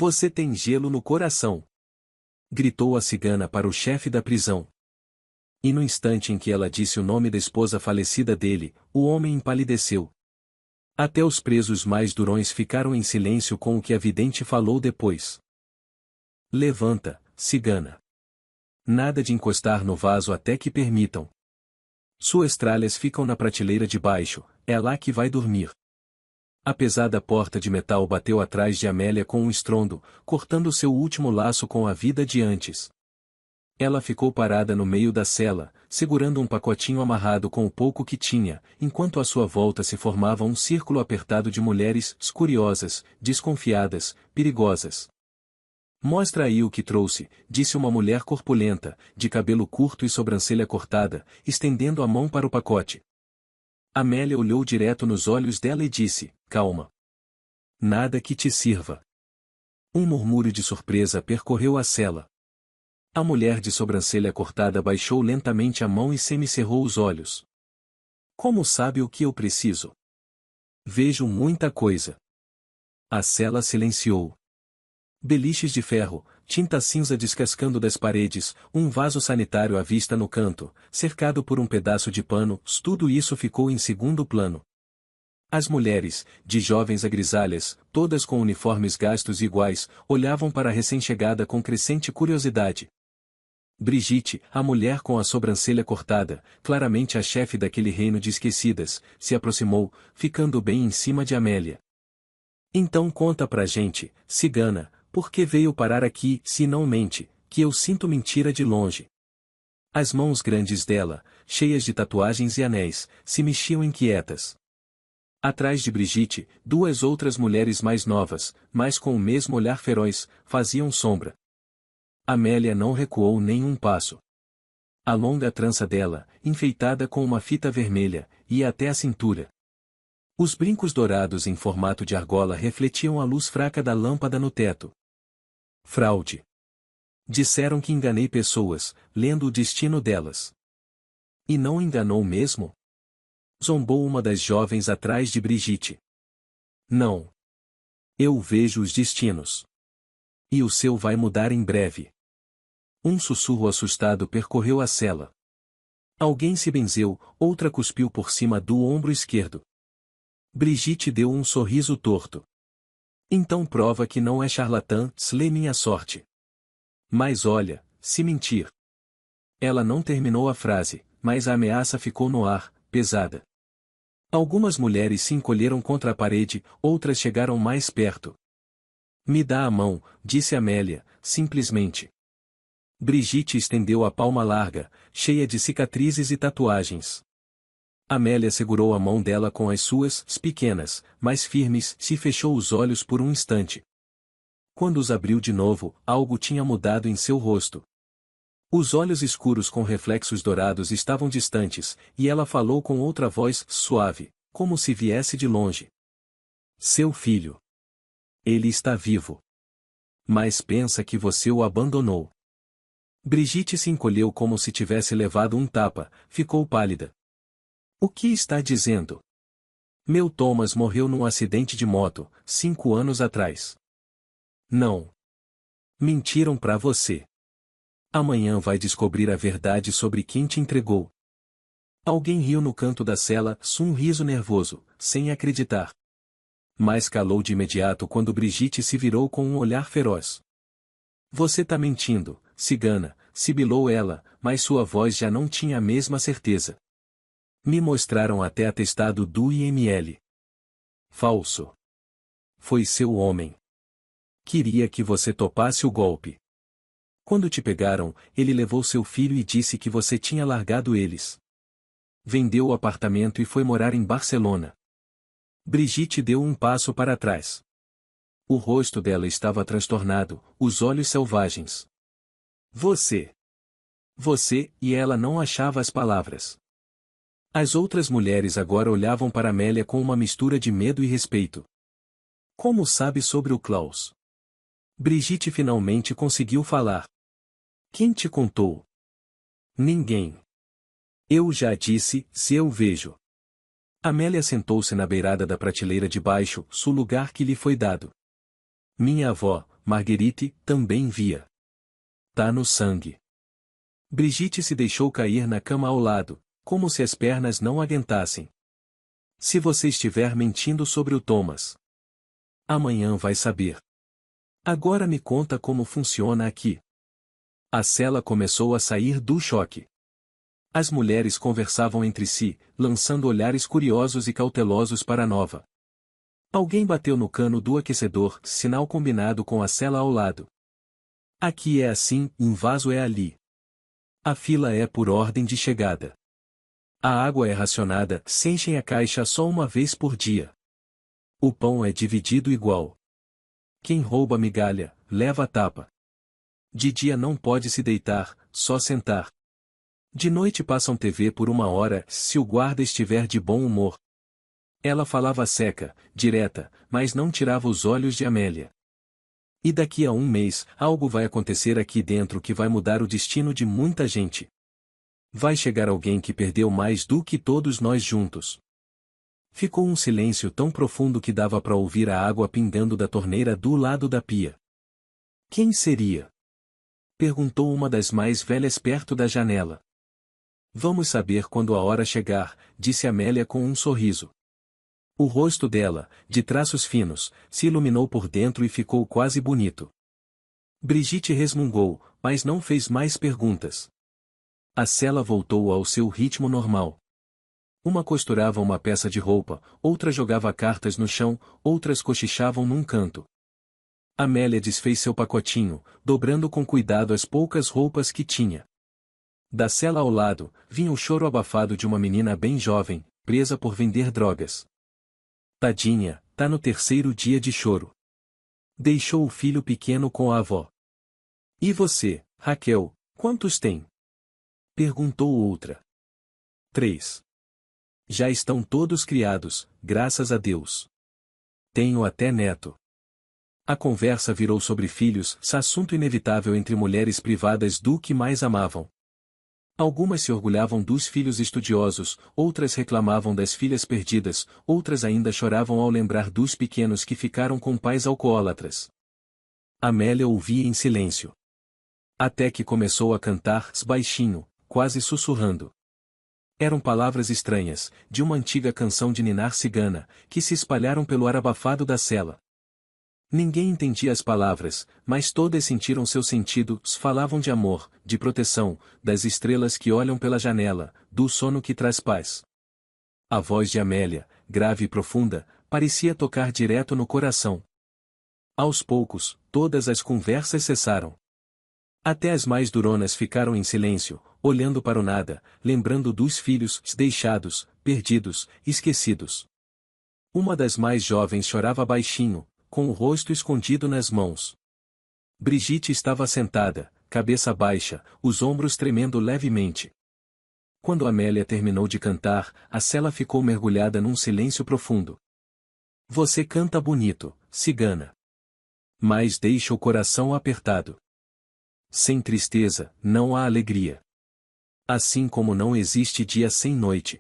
Você tem gelo no coração! Gritou a cigana para o chefe da prisão. E no instante em que ela disse o nome da esposa falecida dele, o homem empalideceu. Até os presos mais durões ficaram em silêncio com o que a vidente falou depois. Levanta, cigana. Nada de encostar no vaso até que permitam. Suas tralhas ficam na prateleira de baixo, é lá que vai dormir. A pesada porta de metal bateu atrás de Amélia com um estrondo, cortando seu último laço com a vida de antes. Ela ficou parada no meio da cela, segurando um pacotinho amarrado com o pouco que tinha, enquanto à sua volta se formava um círculo apertado de mulheres, curiosas, desconfiadas, perigosas. Mostra aí o que trouxe, disse uma mulher corpulenta, de cabelo curto e sobrancelha cortada, estendendo a mão para o pacote. Amélia olhou direto nos olhos dela e disse, calma. Nada que te sirva. Um murmúrio de surpresa percorreu a cela. A mulher de sobrancelha cortada baixou lentamente a mão e semicerrou os olhos. Como sabe o que eu preciso? Vejo muita coisa. A cela silenciou. Beliches de ferro, tinta cinza descascando das paredes, um vaso sanitário à vista no canto, cercado por um pedaço de pano, tudo isso ficou em segundo plano. As mulheres, de jovens a grisalhas, todas com uniformes gastos iguais, olhavam para a recém-chegada com crescente curiosidade. Brigitte, a mulher com a sobrancelha cortada, claramente a chefe daquele reino de esquecidas, se aproximou, ficando bem em cima de Amélia. Então conta pra gente, cigana, por que veio parar aqui, se não mente, que eu sinto mentira de longe. As mãos grandes dela, cheias de tatuagens e anéis, se mexiam inquietas. Atrás de Brigitte, duas outras mulheres mais novas, mas com o mesmo olhar feroz, faziam sombra. Amélia não recuou nem um passo. A longa trança dela, enfeitada com uma fita vermelha, ia até a cintura. Os brincos dourados em formato de argola refletiam a luz fraca da lâmpada no teto. Fraude. Disseram que enganei pessoas, lendo o destino delas. E não enganou mesmo? Zombou uma das jovens atrás de Brigitte. Não. Eu vejo os destinos. E o seu vai mudar em breve. Um sussurro assustado percorreu a cela. Alguém se benzeu, outra cuspiu por cima do ombro esquerdo. Brigitte deu um sorriso torto. Então prova que não é charlatã, slê minha sorte. Mas olha, se mentir. Ela não terminou a frase, mas a ameaça ficou no ar, pesada. Algumas mulheres se encolheram contra a parede, outras chegaram mais perto. Me dá a mão, disse Amélia, simplesmente. Brigitte estendeu a palma larga, cheia de cicatrizes e tatuagens. Amélia segurou a mão dela com as suas, pequenas, mas firmes, e fechou os olhos por um instante. Quando os abriu de novo, algo tinha mudado em seu rosto. Os olhos escuros com reflexos dourados estavam distantes, e ela falou com outra voz, suave, como se viesse de longe. Seu filho. Ele está vivo. Mas pensa que você o abandonou. Brigitte se encolheu como se tivesse levado um tapa, ficou pálida. O que está dizendo? Meu Thomas morreu num acidente de moto, 5 anos atrás. Não. Mentiram pra você. Amanhã vai descobrir a verdade sobre quem te entregou. Alguém riu no canto da cela, um riso nervoso, sem acreditar. Mas calou de imediato quando Brigitte se virou com um olhar feroz. Você tá mentindo, cigana, sibilou ela, mas sua voz já não tinha a mesma certeza. Me mostraram até atestado do IML. Falso. Foi seu homem. Queria que você topasse o golpe. Quando te pegaram, ele levou seu filho e disse que você tinha largado eles. Vendeu o apartamento e foi morar em Barcelona. Brigitte deu um passo para trás. O rosto dela estava transtornado, os olhos selvagens. Você. Você, e ela não achava as palavras. As outras mulheres agora olhavam para Amélia com uma mistura de medo e respeito. Como sabe sobre o Klaus? Brigitte finalmente conseguiu falar. Quem te contou? Ninguém. Eu já disse, se eu vejo. Amélia sentou-se na beirada da prateleira de baixo, o lugar que lhe foi dado. Minha avó, Marguerite também via. Tá no sangue. Brigitte se deixou cair na cama ao lado, como se as pernas não aguentassem. Se você estiver mentindo sobre o Thomas, amanhã vai saber. Agora me conta como funciona aqui. A cela começou a sair do choque. As mulheres conversavam entre si, lançando olhares curiosos e cautelosos para a nova. Alguém bateu no cano do aquecedor, sinal combinado com a cela ao lado. Aqui é assim, um vaso é ali. A fila é por ordem de chegada. A água é racionada, se enchem a caixa só uma vez por dia. O pão é dividido igual. Quem rouba migalha, leva a tapa. De dia não pode se deitar, só sentar. De noite passam TV por 1 hora, se o guarda estiver de bom humor. Ela falava seca, direta, mas não tirava os olhos de Amélia. E daqui a 1 mês, algo vai acontecer aqui dentro que vai mudar o destino de muita gente. Vai chegar alguém que perdeu mais do que todos nós juntos. Ficou um silêncio tão profundo que dava para ouvir a água pingando da torneira do lado da pia. Quem seria? Perguntou uma das mais velhas perto da janela. Vamos saber quando a hora chegar, disse Amélia com um sorriso. O rosto dela, de traços finos, se iluminou por dentro e ficou quase bonito. Brigitte resmungou, mas não fez mais perguntas. A cela voltou ao seu ritmo normal. Uma costurava uma peça de roupa, outra jogava cartas no chão, outras cochichavam num canto. Amélia desfez seu pacotinho, dobrando com cuidado as poucas roupas que tinha. Da cela ao lado, vinha o choro abafado de uma menina bem jovem, presa por vender drogas. Tadinha, tá no 3º dia de choro. Deixou o filho pequeno com a avó. E você, Raquel, quantos tem? Perguntou outra. 3. Já estão todos criados, graças a Deus. Tenho até neto. A conversa virou sobre filhos, assunto inevitável entre mulheres privadas do que mais amavam. Algumas se orgulhavam dos filhos estudiosos, outras reclamavam das filhas perdidas, outras ainda choravam ao lembrar dos pequenos que ficaram com pais alcoólatras. Amélia ouvia em silêncio. Até que começou a cantar baixinho, quase sussurrando. Eram palavras estranhas, de uma antiga canção de ninar cigana, que se espalharam pelo ar abafado da cela. Ninguém entendia as palavras, mas todas sentiram seu sentido, falavam de amor, de proteção, das estrelas que olham pela janela, do sono que traz paz. A voz de Amélia, grave e profunda, parecia tocar direto no coração. Aos poucos, todas as conversas cessaram. Até as mais duronas ficaram em silêncio, olhando para o nada, lembrando dos filhos deixados, perdidos, esquecidos. Uma das mais jovens chorava baixinho, com o rosto escondido nas mãos. Brigitte estava sentada, cabeça baixa, os ombros tremendo levemente. Quando Amélia terminou de cantar, a cela ficou mergulhada num silêncio profundo. Você canta bonito, cigana. Mas deixa o coração apertado. Sem tristeza, não há alegria. Assim como não existe dia sem noite.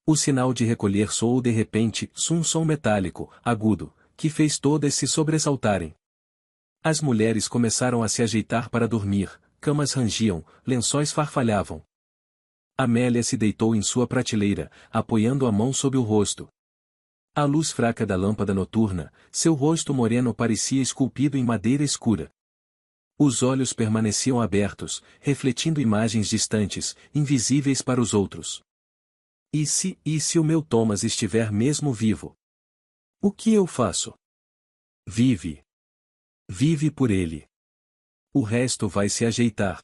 O sinal de recolher soou de repente, um som metálico, agudo, que fez todas se sobressaltarem. As mulheres começaram a se ajeitar para dormir, camas rangiam, lençóis farfalhavam. Amélia se deitou em sua prateleira, apoiando a mão sob o rosto. À luz fraca da lâmpada noturna, seu rosto moreno parecia esculpido em madeira escura. Os olhos permaneciam abertos, refletindo imagens distantes, invisíveis para os outros. E se o meu Thomas estiver mesmo vivo? O que eu faço? Vive. Vive por ele. O resto vai se ajeitar.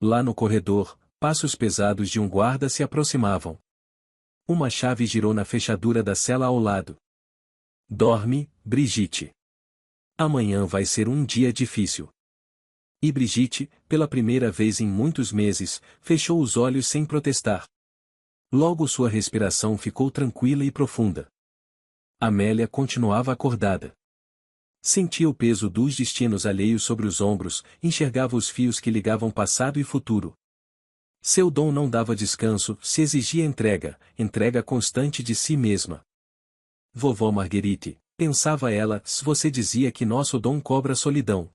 Lá no corredor, passos pesados de um guarda se aproximavam. Uma chave girou na fechadura da cela ao lado. Dorme, Brigitte. Amanhã vai ser um dia difícil. E Brigitte, pela primeira vez em muitos meses, fechou os olhos sem protestar. Logo sua respiração ficou tranquila e profunda. Amélia continuava acordada. Sentia o peso dos destinos alheios sobre os ombros, enxergava os fios que ligavam passado e futuro. Seu dom não dava descanso, se exigia entrega, entrega constante de si mesma. Vovó Marguerite, Pensava ela, você dizia que nosso dom cobra solidão.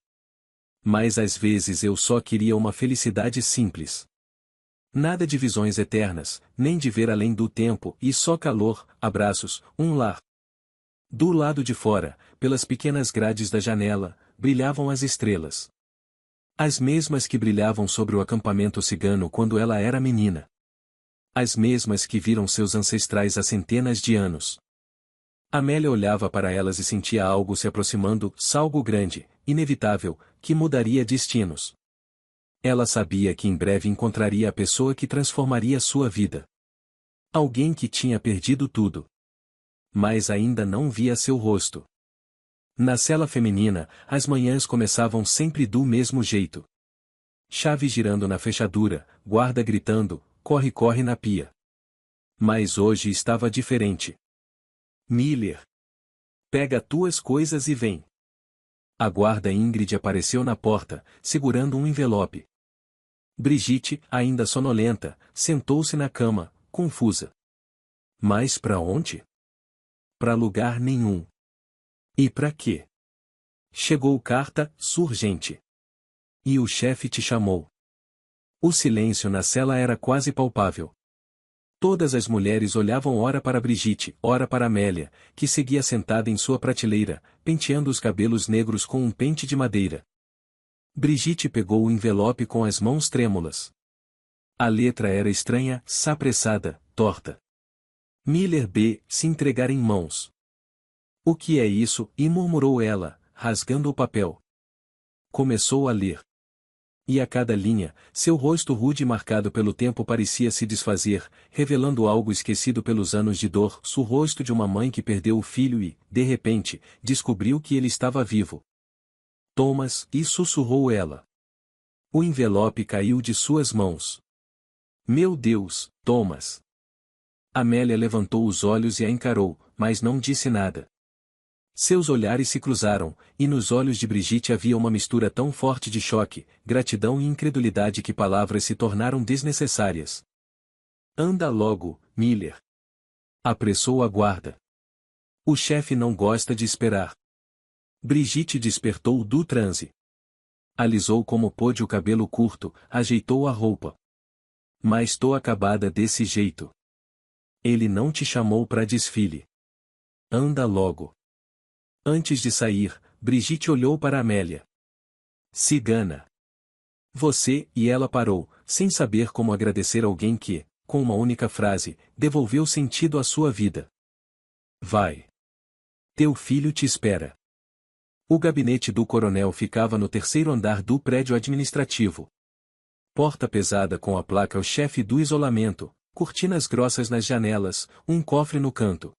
Mas às vezes eu só queria uma felicidade simples. Nada de visões eternas, nem de ver além do tempo, e só calor, abraços, um lar. Do lado de fora, pelas pequenas grades da janela, brilhavam as estrelas. As mesmas que brilhavam sobre o acampamento cigano quando ela era menina. As mesmas que viram seus ancestrais há centenas de anos. Amélia olhava para elas e sentia algo se aproximando, algo grande, inevitável, que mudaria destinos. Ela sabia que em breve encontraria a pessoa que transformaria sua vida. Alguém que tinha perdido tudo. Mas ainda não via seu rosto. Na cela feminina, as manhãs começavam sempre do mesmo jeito. Chave girando na fechadura, guarda gritando, corre corre na pia. Mas hoje estava diferente. Miller. Pega tuas coisas e vem. A guarda Ingrid apareceu na porta, segurando um envelope. Brigitte, ainda sonolenta, sentou-se na cama, confusa. Mas para onde? Para lugar nenhum. E para quê? Chegou carta, urgente. E o chefe te chamou. O silêncio na cela era quase palpável. Todas as mulheres olhavam ora para Brigitte, ora para Amélia, que seguia sentada em sua prateleira, penteando os cabelos negros com um pente de madeira. Brigitte pegou o envelope com as mãos trêmulas. A letra era estranha, apressada, torta. Miller B. se entregar em mãos. O que é isso? E murmurou ela, rasgando o papel. Começou a ler. E a cada linha, seu rosto rude e marcado pelo tempo parecia se desfazer, revelando algo esquecido pelos anos de dor, o rosto de uma mãe que perdeu o filho e, de repente, descobriu que ele estava vivo. Thomas, e sussurrou ela. O envelope caiu de suas mãos. Meu Deus, Thomas! Amélia levantou os olhos e a encarou, mas não disse nada. Seus olhares se cruzaram, e nos olhos de Brigitte havia uma mistura tão forte de choque, gratidão e incredulidade que palavras se tornaram desnecessárias. Anda logo, Miller. Apressou a guarda. O chefe não gosta de esperar. Brigitte despertou do transe. Alisou como pôde o cabelo curto, ajeitou a roupa. Mas tô acabada desse jeito. Ele não te chamou para desfile. Anda logo. Antes de sair, Brigitte olhou para Amélia. Cigana. Você, e ela parou, sem saber como agradecer alguém que, com uma única frase, devolveu sentido à sua vida. Vai. Teu filho te espera. O gabinete do coronel ficava no terceiro andar do prédio administrativo. Porta pesada com a placa O Chefe do Isolamento, cortinas grossas nas janelas, um cofre no canto.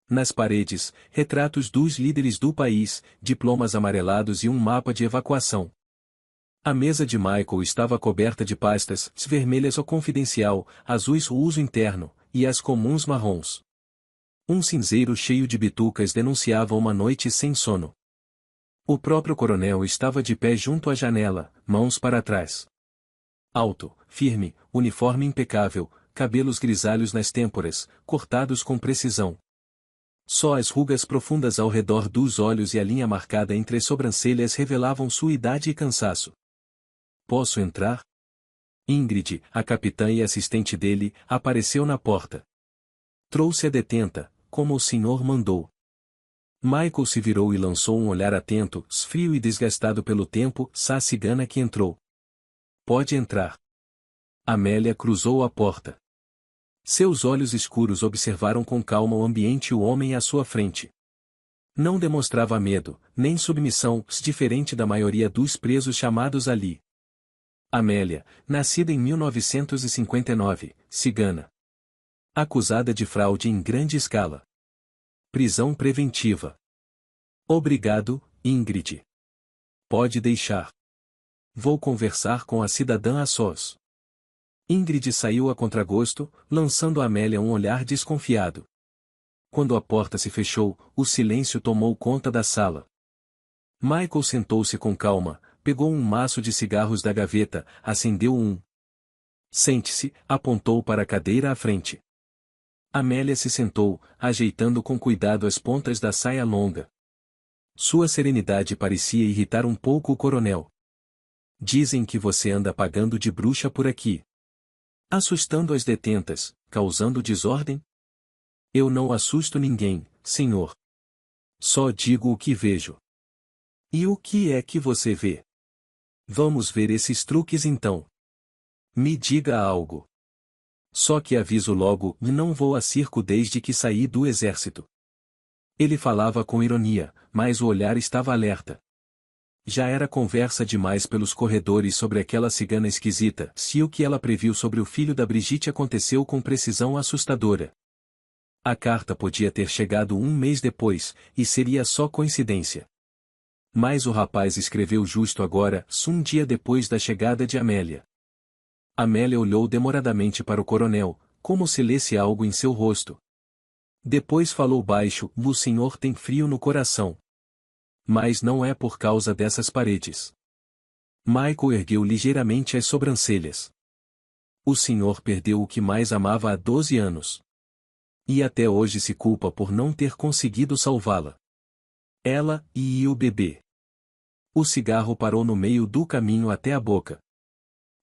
Nas paredes, retratos dos líderes do país, diplomas amarelados e um mapa de evacuação. A mesa de Michael estava coberta de pastas, vermelhas o confidencial, azuis o uso interno, e as comuns marrons. Um cinzeiro cheio de bitucas denunciava uma noite sem sono. O próprio coronel estava de pé junto à janela, mãos para trás. Alto, firme, uniforme impecável, cabelos grisalhos nas têmporas, cortados com precisão. Só as rugas profundas ao redor dos olhos e a linha marcada entre as sobrancelhas revelavam sua idade e cansaço. Posso entrar? Ingrid, a capitã e assistente dele, apareceu na porta. Trouxe a detenta, como o senhor mandou. Michael se virou e lançou um olhar atento, frio e desgastado pelo tempo, a cigana que entrou. Pode entrar. Amélia cruzou a porta. Seus olhos escuros observaram com calma o ambiente e o homem à sua frente. Não demonstrava medo, nem submissão, diferente da maioria dos presos chamados ali. Amélia, nascida em 1959, cigana. Acusada de fraude em grande escala. Prisão preventiva. Obrigado, Ingrid. Pode deixar. Vou conversar com a cidadã a sós. Ingrid saiu a contragosto, lançando a Amélia um olhar desconfiado. Quando a porta se fechou, o silêncio tomou conta da sala. Michael sentou-se com calma, pegou um maço de cigarros da gaveta, acendeu um. Sente-se, apontou para a cadeira à frente. Amélia se sentou, ajeitando com cuidado as pontas da saia longa. Sua serenidade parecia irritar um pouco o coronel. Dizem que você anda pagando de bruxa por aqui. Assustando as detentas, causando desordem? Eu não assusto ninguém, senhor. Só digo o que vejo. E o que é que você vê? Vamos ver esses truques então. Me diga algo. Só que aviso logo, não vou a circo desde que saí do exército. Ele falava com ironia, mas o olhar estava alerta. Já era conversa demais pelos corredores sobre aquela cigana esquisita, se o que ela previu sobre o filho da Brigitte aconteceu com precisão assustadora. A carta podia ter chegado um mês depois, e seria só coincidência. Mas o rapaz escreveu justo agora, um dia depois da chegada de Amélia. Amélia olhou demoradamente para o coronel, como se lesse algo em seu rosto. Depois falou baixo: o senhor tem frio no coração. Mas não é por causa dessas paredes. Michael ergueu ligeiramente as sobrancelhas. O senhor perdeu o que mais amava há 12 anos. E até hoje se culpa por não ter conseguido salvá-la. Ela e o bebê. O cigarro parou no meio do caminho até a boca.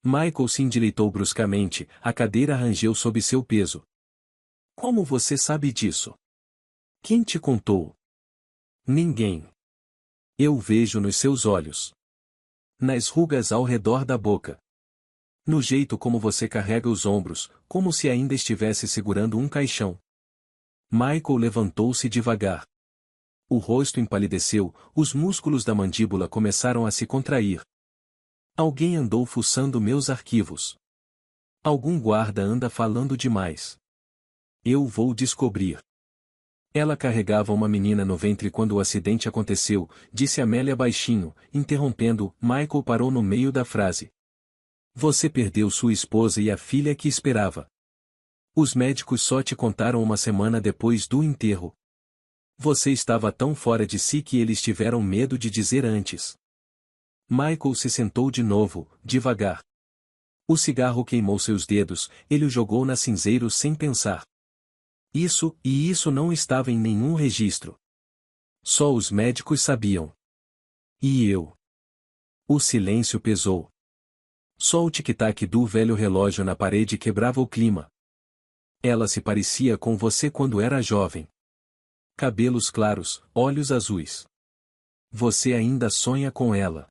Michael se endireitou bruscamente, a cadeira rangeu sob seu peso. Como você sabe disso? Quem te contou? Ninguém. Eu vejo nos seus olhos. Nas rugas ao redor da boca. No jeito como você carrega os ombros, como se ainda estivesse segurando um caixão. Michael levantou-se devagar. O rosto empalideceu, os músculos da mandíbula começaram a se contrair. Alguém andou fuçando meus arquivos. Algum guarda anda falando demais. Eu vou descobrir. Ela carregava uma menina no ventre quando o acidente aconteceu, disse Amélia baixinho, interrompendo. Michael parou no meio da frase. Você perdeu sua esposa e a filha que esperava. Os médicos só te contaram uma semana depois do enterro. Você estava tão fora de si que eles tiveram medo de dizer antes. Michael se sentou de novo, devagar. O cigarro queimou seus dedos, ele o jogou na cinzeiro sem pensar. Isso não estava em nenhum registro. Só os médicos sabiam. E eu? O silêncio pesou. Só o tic-tac do velho relógio na parede quebrava o clima. Ela se parecia com você quando era jovem. Cabelos claros, olhos azuis. Você ainda sonha com ela.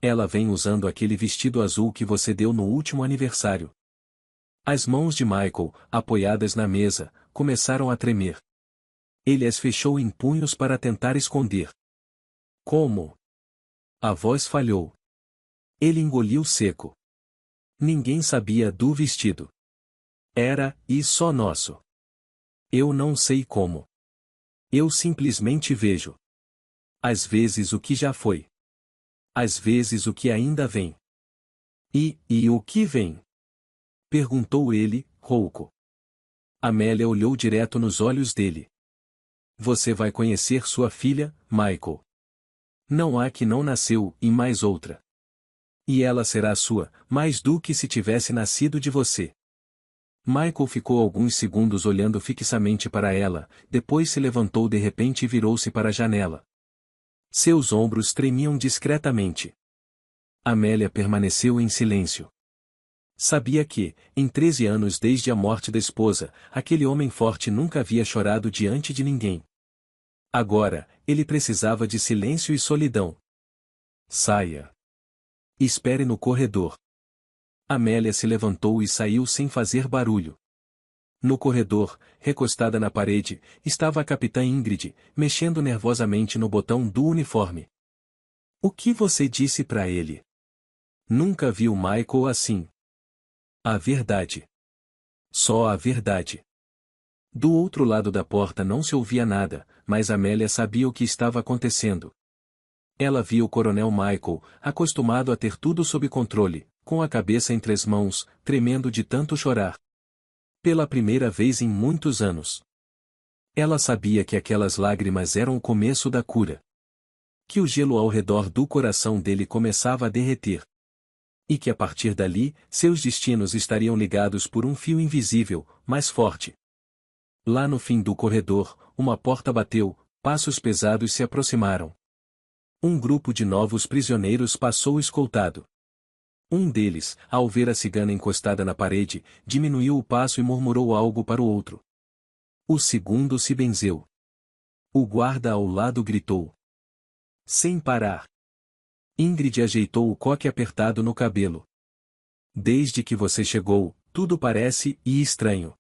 Ela vem usando aquele vestido azul que você deu no último aniversário. As mãos de Michael, apoiadas na mesa, começaram a tremer. Ele as fechou em punhos para tentar esconder. Como? A voz falhou. Ele engoliu seco. Ninguém sabia do vestido. Era, e só nosso. Eu não sei como. Eu simplesmente vejo. Às vezes o que já foi. Às vezes o que ainda vem. E o que vem? Perguntou ele, rouco. Amélia olhou direto nos olhos dele. Você vai conhecer sua filha, Michael. Não há que não nasceu, e mais outra. E ela será sua, mais do que se tivesse nascido de você. Michael ficou alguns segundos olhando fixamente para ela, depois se levantou de repente e virou-se para a janela. Seus ombros tremiam discretamente. Amélia permaneceu em silêncio. Sabia que, em 13 anos desde a morte da esposa, aquele homem forte nunca havia chorado diante de ninguém. Agora, ele precisava de silêncio e solidão. Saia. Espere no corredor. Amélia se levantou e saiu sem fazer barulho. No corredor, recostada na parede, estava a capitã Ingrid, mexendo nervosamente no botão do uniforme. O que você disse para ele? Nunca viu Michael assim. A verdade. Só a verdade. Do outro lado da porta não se ouvia nada, mas Amélia sabia o que estava acontecendo. Ela via o coronel Michael, acostumado a ter tudo sob controle, com a cabeça entre as mãos, tremendo de tanto chorar. Pela primeira vez em muitos anos. Ela sabia que aquelas lágrimas eram o começo da cura. Que o gelo ao redor do coração dele começava a derreter. E que a partir dali, seus destinos estariam ligados por um fio invisível, mais forte. Lá no fim do corredor, uma porta bateu, passos pesados se aproximaram. Um grupo de novos prisioneiros passou escoltado. Um deles, ao ver a cigana encostada na parede, diminuiu o passo e murmurou algo para o outro. O segundo se benzeu. O guarda ao lado gritou. Sem parar. Ingrid ajeitou o coque apertado no cabelo. Desde que você chegou, tudo parece estranho.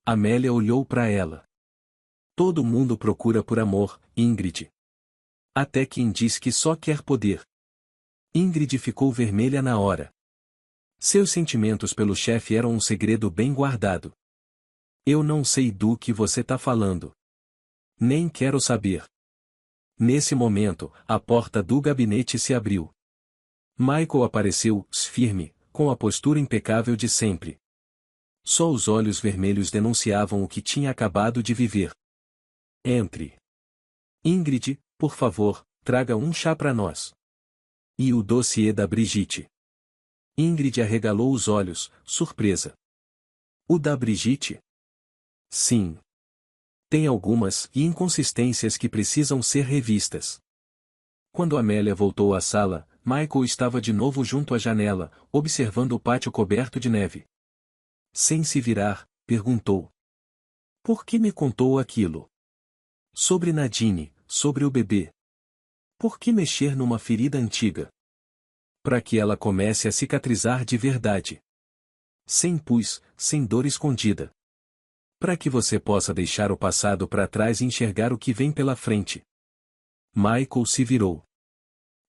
Amélia olhou para ela. Todo mundo procura por amor, Ingrid. Até quem diz que só quer poder. Ingrid ficou vermelha na hora. Seus sentimentos pelo chefe eram um segredo bem guardado. Eu não sei do que você tá falando. Nem quero saber. Nesse momento, a porta do gabinete se abriu. Michael apareceu, firme, com a postura impecável de sempre. Só os olhos vermelhos denunciavam o que tinha acabado de viver. Entre. Ingrid, por favor, traga um chá para nós. E o dossiê da Brigitte. Ingrid arregalou os olhos, surpresa. O da Brigitte? Sim. Tem algumas inconsistências que precisam ser revistas. Quando Amélia voltou à sala, Michael estava de novo junto à janela, observando o pátio coberto de neve. Sem se virar, perguntou. Por que me contou aquilo? Sobre Nadine, sobre o bebê. Por que mexer numa ferida antiga? Para que ela comece a cicatrizar de verdade. Sem pus, sem dor escondida. Para que você possa deixar o passado para trás e enxergar o que vem pela frente. Michael se virou.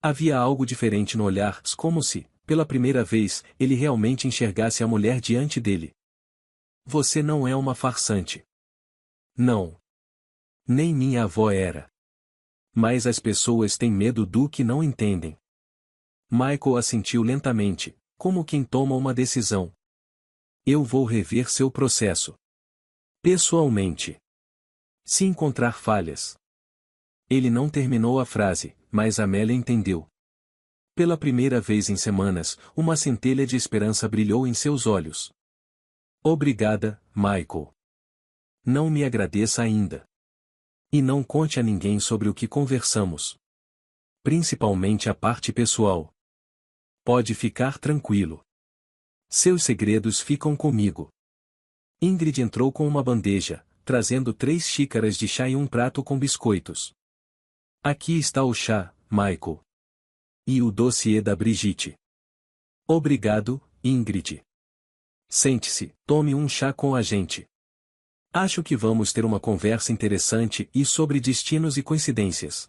Havia algo diferente no olhar, como se, pela primeira vez, ele realmente enxergasse a mulher diante dele. Você não é uma farsante. Não. Nem minha avó era. Mas as pessoas têm medo do que não entendem. Michael assentiu lentamente, como quem toma uma decisão. Eu vou rever seu processo. Pessoalmente. Se encontrar falhas. Ele não terminou a frase, mas Amélia entendeu. Pela primeira vez em semanas, uma centelha de esperança brilhou em seus olhos. Obrigada, Michael. Não me agradeça ainda. E não conte a ninguém sobre o que conversamos. Principalmente a parte pessoal. Pode ficar tranquilo. Seus segredos ficam comigo. Ingrid entrou com uma bandeja, trazendo 3 xícaras de chá e um prato com biscoitos. Aqui está o chá, Michael. E o dossiê da Brigitte. Obrigado, Ingrid. Sente-se, tome um chá com a gente. Acho que vamos ter uma conversa interessante e sobre destinos e coincidências.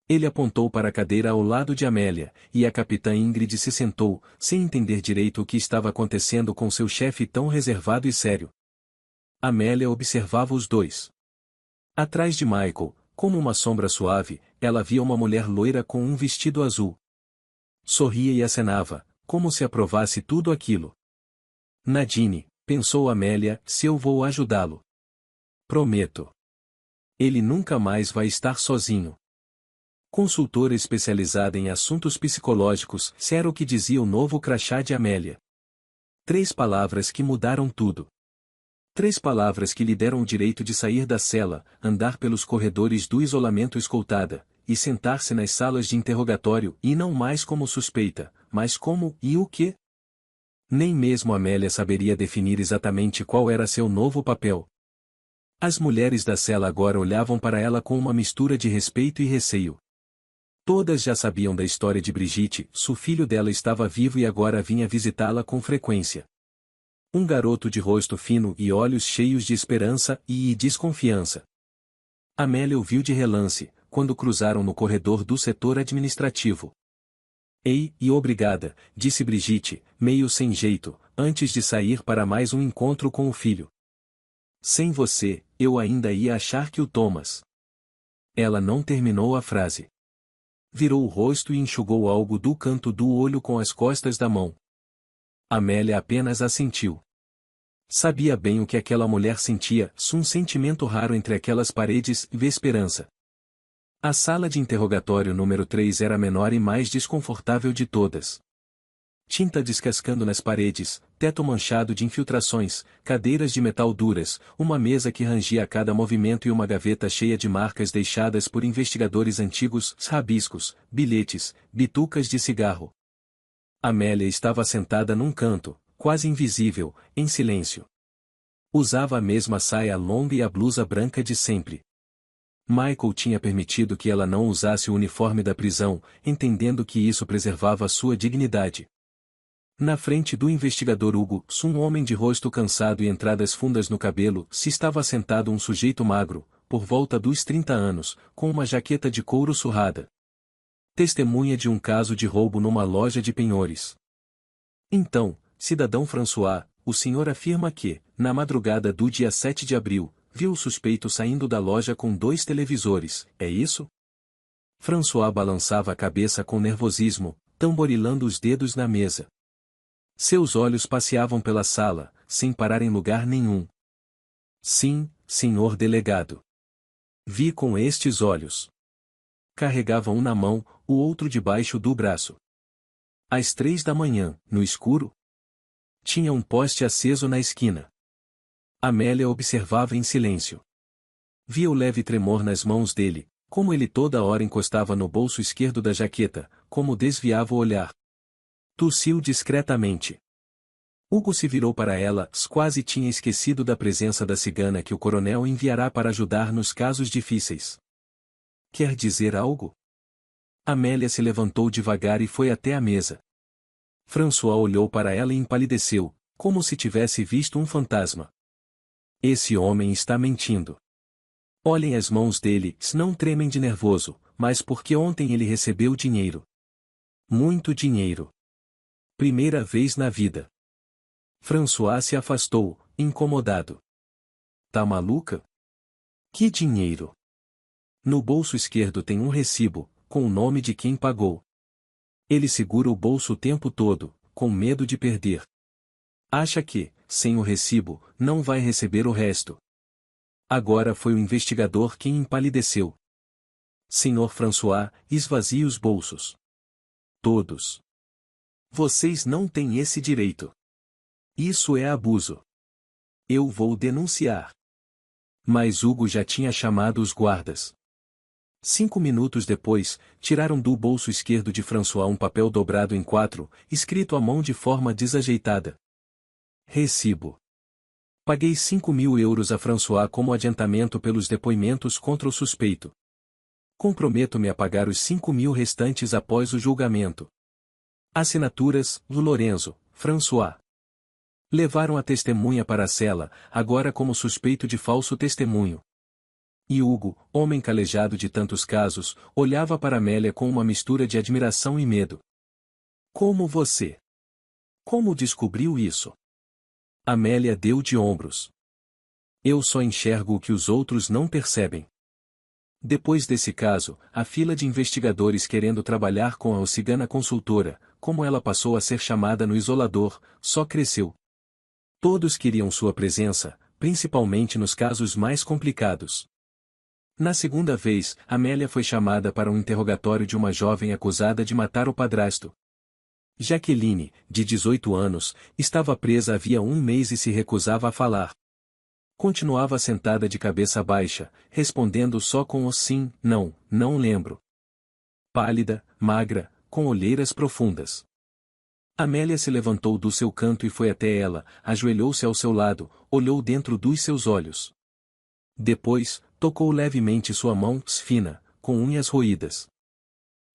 Ele apontou para a cadeira ao lado de Amélia, e a capitã Ingrid se sentou, sem entender direito o que estava acontecendo com seu chefe tão reservado e sério. Amélia observava os dois. Atrás de Michael, como uma sombra suave, ela via uma mulher loira com um vestido azul. Sorria e acenava, como se aprovasse tudo aquilo. Nadine, pensou Amélia, se eu vou ajudá-lo. Prometo. Ele nunca mais vai estar sozinho. Consultora especializada em assuntos psicológicos, se era o que dizia o novo crachá de Amélia. 3 palavras que mudaram tudo. 3 palavras que lhe deram o direito de sair da cela, andar pelos corredores do isolamento escoltada, e sentar-se nas salas de interrogatório e não mais como suspeita, mas como e o quê? Nem mesmo Amélia saberia definir exatamente qual era seu novo papel. As mulheres da cela agora olhavam para ela com uma mistura de respeito e receio. Todas já sabiam da história de Brigitte, o filho dela estava vivo e agora vinha visitá-la com frequência. Um garoto de rosto fino e olhos cheios de esperança e desconfiança. Amélia o viu de relance, quando cruzaram no corredor do setor administrativo. Ei, e obrigada, disse Brigitte, meio sem jeito, antes de sair para mais um encontro com o filho. Sem você, eu ainda ia achar que o Thomas. Ela não terminou a frase. Virou o rosto e enxugou algo do canto do olho com as costas da mão. Amélia apenas assentiu. Sabia bem o que aquela mulher sentia, um sentimento raro entre aquelas paredes e esperança. A sala de interrogatório número 3 era a menor e mais desconfortável de todas. Tinta descascando nas paredes, teto manchado de infiltrações, cadeiras de metal duras, uma mesa que rangia a cada movimento e uma gaveta cheia de marcas deixadas por investigadores antigos, rabiscos, bilhetes, bitucas de cigarro. Amélia estava sentada num canto, quase invisível, em silêncio. Usava a mesma saia longa e a blusa branca de sempre. Michael tinha permitido que ela não usasse o uniforme da prisão, entendendo que isso preservava sua dignidade. Na frente do investigador Hugo, um homem de rosto cansado e entradas fundas no cabelo, se estava sentado um sujeito magro, por volta dos 30 anos, com uma jaqueta de couro surrada. Testemunha de um caso de roubo numa loja de penhores. Então, cidadão François, o senhor afirma que, na madrugada do dia 7 de abril, viu o suspeito saindo da loja com 2 televisores, é isso? François balançava a cabeça com nervosismo, tamborilando os dedos na mesa. Seus olhos passeavam pela sala, sem parar em lugar nenhum. Sim, senhor delegado. Vi com estes olhos. Carregava um na mão, o outro debaixo do braço. Às 3 da manhã, no escuro? Tinha um poste aceso na esquina. Amélia observava em silêncio. Via o leve tremor nas mãos dele, como ele toda hora encostava no bolso esquerdo da jaqueta, como desviava o olhar. Tossiu discretamente. Hugo se virou para ela, quase tinha esquecido da presença da cigana que o coronel enviará para ajudar nos casos difíceis. Quer dizer algo? Amélia se levantou devagar e foi até a mesa. François olhou para ela e empalideceu, como se tivesse visto um fantasma. Esse homem está mentindo. Olhem as mãos dele, não tremem de nervoso, mas porque ontem ele recebeu dinheiro. Muito dinheiro. Primeira vez na vida. François se afastou, incomodado. Tá maluca? Que dinheiro? No bolso esquerdo tem um recibo, com o nome de quem pagou. Ele segura o bolso o tempo todo, com medo de perder. Acha que, sem o recibo, não vai receber o resto. Agora foi o investigador quem empalideceu. Senhor François, esvazie os bolsos. Todos. Vocês não têm esse direito. Isso é abuso. Eu vou denunciar. Mas Hugo já tinha chamado os guardas. 5 minutos depois, tiraram do bolso esquerdo de François um papel dobrado em 4, escrito à mão de forma desajeitada. Recibo. Paguei 5.000 euros a François como adiantamento pelos depoimentos contra o suspeito. Comprometo-me a pagar os 5.000 restantes após o julgamento. Assinaturas, Lorenzo, François. Levaram a testemunha para a cela, agora como suspeito de falso testemunho. E Hugo, homem calejado de tantos casos, olhava para Amélia com uma mistura de admiração e medo. Como você? Como descobriu isso? Amélia deu de ombros. Eu só enxergo o que os outros não percebem. Depois desse caso, a fila de investigadores querendo trabalhar com a cigana consultora, como ela passou a ser chamada no isolador, só cresceu. Todos queriam sua presença, principalmente nos casos mais complicados. Na segunda vez, Amélia foi chamada para um interrogatório de uma jovem acusada de matar o padrasto. Jaqueline, de 18 anos, estava presa havia 1 mês e se recusava a falar. Continuava sentada de cabeça baixa, respondendo só com o sim, não, não lembro. Pálida, magra, com olheiras profundas. Amélia se levantou do seu canto e foi até ela, ajoelhou-se ao seu lado, olhou dentro dos seus olhos. Depois, tocou levemente sua mão, fina, com unhas roídas.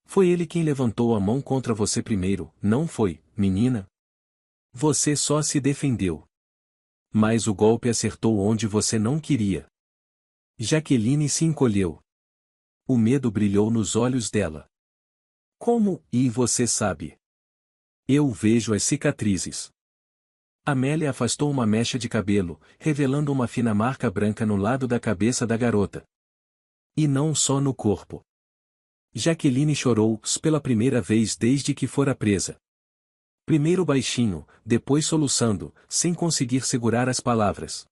Foi ele quem levantou a mão contra você primeiro, não foi, menina? Você só se defendeu. Mas o golpe acertou onde você não queria. Jaqueline se encolheu. O medo brilhou nos olhos dela. Como, e você sabe? Eu vejo as cicatrizes. Amélia afastou uma mecha de cabelo, revelando uma fina marca branca no lado da cabeça da garota. E não só no corpo. Jaqueline chorou, pela primeira vez desde que fora presa. Primeiro baixinho, depois soluçando, sem conseguir segurar as palavras.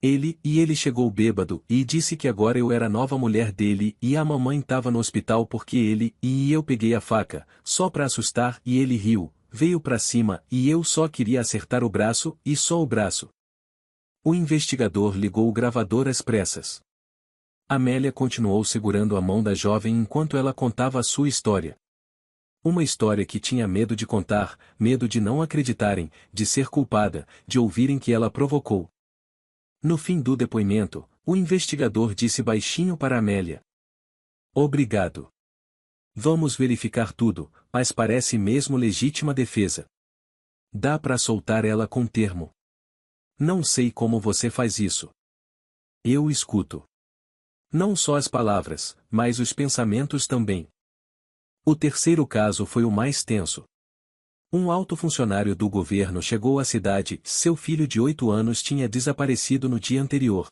Ele chegou bêbado e disse que agora eu era a nova mulher dele e a mamãe estava no hospital porque eu peguei a faca, só para assustar e ele riu, veio para cima e eu só queria acertar o braço, e só o braço. O investigador ligou o gravador às pressas. Amélia continuou segurando a mão da jovem enquanto ela contava a sua história. Uma história que tinha medo de contar, medo de não acreditarem, de ser culpada, de ouvirem que ela provocou. No fim do depoimento, o investigador disse baixinho para Amélia: "Obrigado. Vamos verificar tudo, mas parece mesmo legítima defesa. Dá para soltar ela com termo. Não sei como você faz isso. Eu escuto. Não só as palavras, mas os pensamentos também." O terceiro caso foi o mais tenso. Um alto funcionário do governo chegou à cidade, seu filho de 8 anos tinha desaparecido no dia anterior.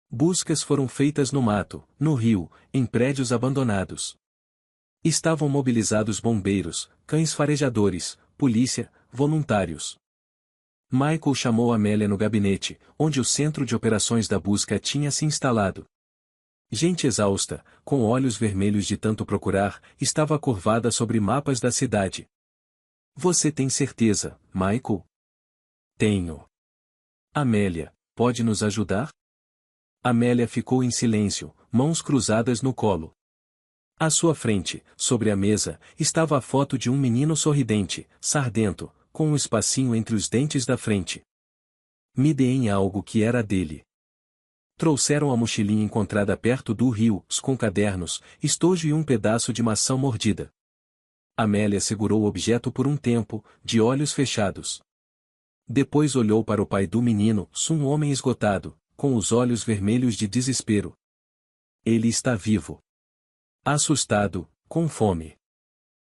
Buscas foram feitas no mato, no rio, em prédios abandonados. Estavam mobilizados bombeiros, cães farejadores, polícia, voluntários. Michael chamou Amélia no gabinete, onde o centro de operações da busca tinha se instalado. Gente exausta, com olhos vermelhos de tanto procurar, estava curvada sobre mapas da cidade. "Você tem certeza, Michael?" "Tenho." "Amélia, pode nos ajudar?" Amélia ficou em silêncio, mãos cruzadas no colo. À sua frente, sobre a mesa, estava a foto de um menino sorridente, sardento, com um espacinho entre os dentes da frente. Me deem algo que era dele. Trouxeram a mochilinha encontrada perto do rio, com cadernos, estojo e um pedaço de maçã mordida. Amélia segurou o objeto por um tempo, de olhos fechados. Depois olhou para o pai do menino, um homem esgotado, com os olhos vermelhos de desespero. Ele está vivo. Assustado, com fome.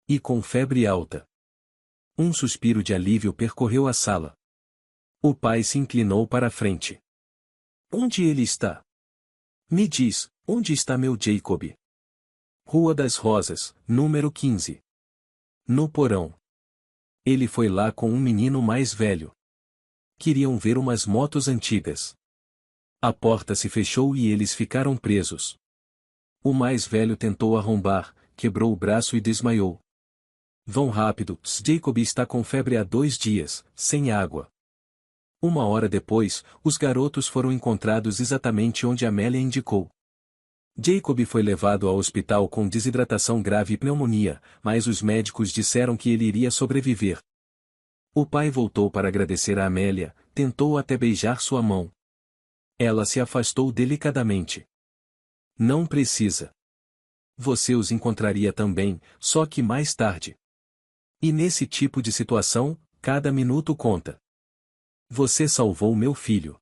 E com febre alta. Um suspiro de alívio percorreu a sala. O pai se inclinou para a frente. "Onde ele está? Me diz, onde está meu Jacob?" "Rua das Rosas, número 15. No porão." Ele foi lá com um menino mais velho. Queriam ver umas motos antigas. A porta se fechou e eles ficaram presos. O mais velho tentou arrombar, quebrou o braço e desmaiou. "Vão rápido, Jacob está com febre há 2 dias, sem água." 1 hora depois, os garotos foram encontrados exatamente onde Amélia indicou. Jacob foi levado ao hospital com desidratação grave e pneumonia, mas os médicos disseram que ele iria sobreviver. O pai voltou para agradecer a Amélia, tentou até beijar sua mão. Ela se afastou delicadamente. "Não precisa. Você os encontraria também, só que mais tarde. E nesse tipo de situação, cada minuto conta. Você salvou meu filho.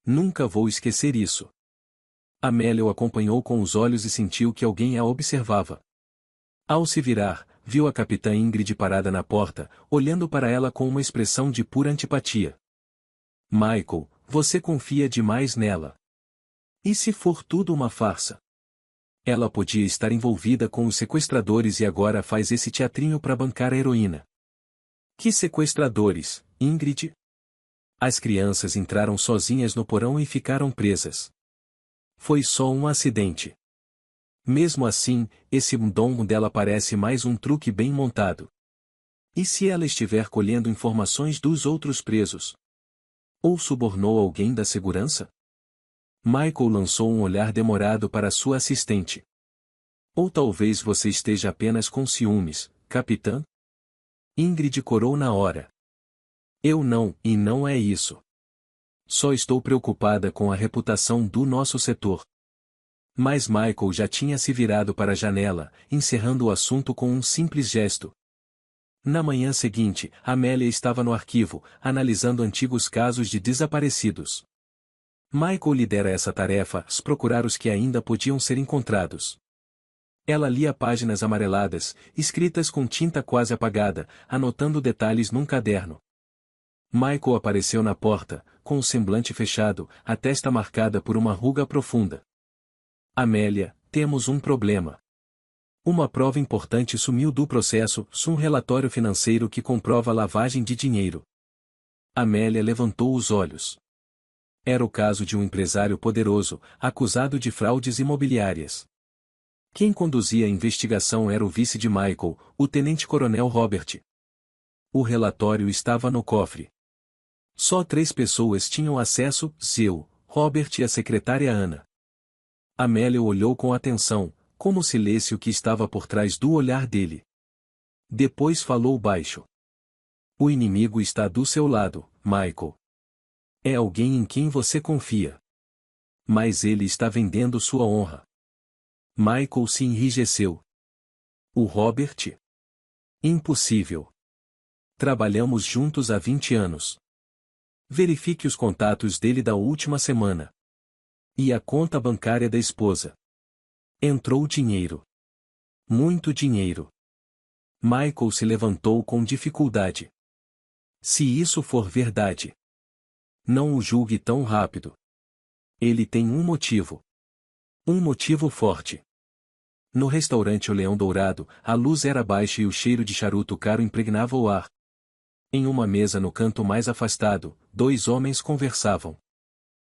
Nunca vou esquecer isso." Amélia o acompanhou com os olhos e sentiu que alguém a observava. Ao se virar, viu a capitã Ingrid parada na porta, olhando para ela com uma expressão de pura antipatia. "Michael, você confia demais nela. E se for tudo uma farsa? Ela podia estar envolvida com os sequestradores e agora faz esse teatrinho para bancar a heroína." "Que sequestradores, Ingrid?" As crianças entraram sozinhas no porão e ficaram presas. Foi só um acidente. Mesmo assim, esse mdom dela parece mais um truque bem montado. E se ela estiver colhendo informações dos outros presos? Ou subornou alguém da segurança? Michael lançou um olhar demorado para sua assistente. "Ou talvez você esteja apenas com ciúmes, capitã?" Ingrid corou na hora. "Eu não, e não é isso. Só estou preocupada com a reputação do nosso setor." Mas Michael já tinha se virado para a janela, encerrando o assunto com um simples gesto. Na manhã seguinte, Amélia estava no arquivo, analisando antigos casos de desaparecidos. Michael lhe dera essa tarefa, procurar os que ainda podiam ser encontrados. Ela lia páginas amareladas, escritas com tinta quase apagada, anotando detalhes num caderno. Michael apareceu na porta, com o semblante fechado, a testa marcada por uma ruga profunda. "Amélia, temos um problema. Uma prova importante sumiu do processo, um relatório financeiro que comprova lavagem de dinheiro." Amélia levantou os olhos. Era o caso de um empresário poderoso, acusado de fraudes imobiliárias. Quem conduzia a investigação era o vice de Michael, o tenente-coronel Robert. O relatório estava no cofre. Só 3 pessoas tinham acesso, eu, Robert e a secretária Ana. Amélia olhou com atenção, como se lesse o que estava por trás do olhar dele. Depois falou baixo. O inimigo está do seu lado, Michael. É alguém em quem você confia. Mas ele está vendendo sua honra. Michael se enrijeceu. O Robert? Impossível. Trabalhamos juntos há 20 anos. Verifique os contatos dele da última semana. E a conta bancária da esposa. Entrou dinheiro. Muito dinheiro. Michael se levantou com dificuldade. Se isso for verdade. Não o julgue tão rápido. Ele tem um motivo. Um motivo forte. No restaurante O Leão Dourado, a luz era baixa e o cheiro de charuto caro impregnava o ar. Em uma mesa no canto mais afastado, 2 homens conversavam.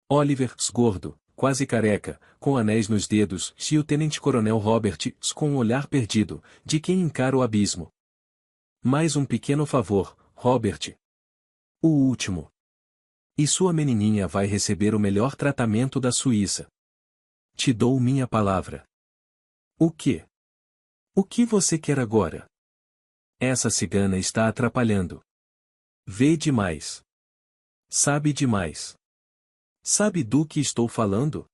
Oliver, gordo, quase careca, com anéis nos dedos, e o tenente-coronel Robert, com um olhar perdido, de quem encara o abismo. Mais um pequeno favor, Robert. O último. E sua menininha vai receber o melhor tratamento da Suíça. Te dou minha palavra. O quê? O que você quer agora? Essa cigana está atrapalhando. Vê demais. Sabe demais. Sabe do que estou falando?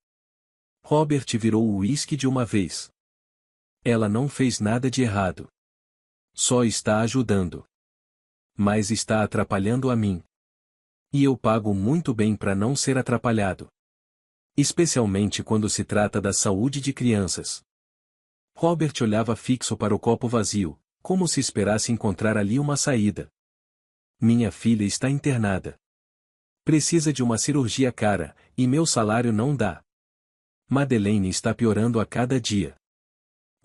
Robert virou o uísque de uma vez. Ela não fez nada de errado. Só está ajudando. Mas está atrapalhando a mim. E eu pago muito bem para não ser atrapalhado. Especialmente quando se trata da saúde de crianças. Robert olhava fixo para o copo vazio, como se esperasse encontrar ali uma saída. Minha filha está internada. Precisa de uma cirurgia cara, e meu salário não dá. Madeleine está piorando a cada dia.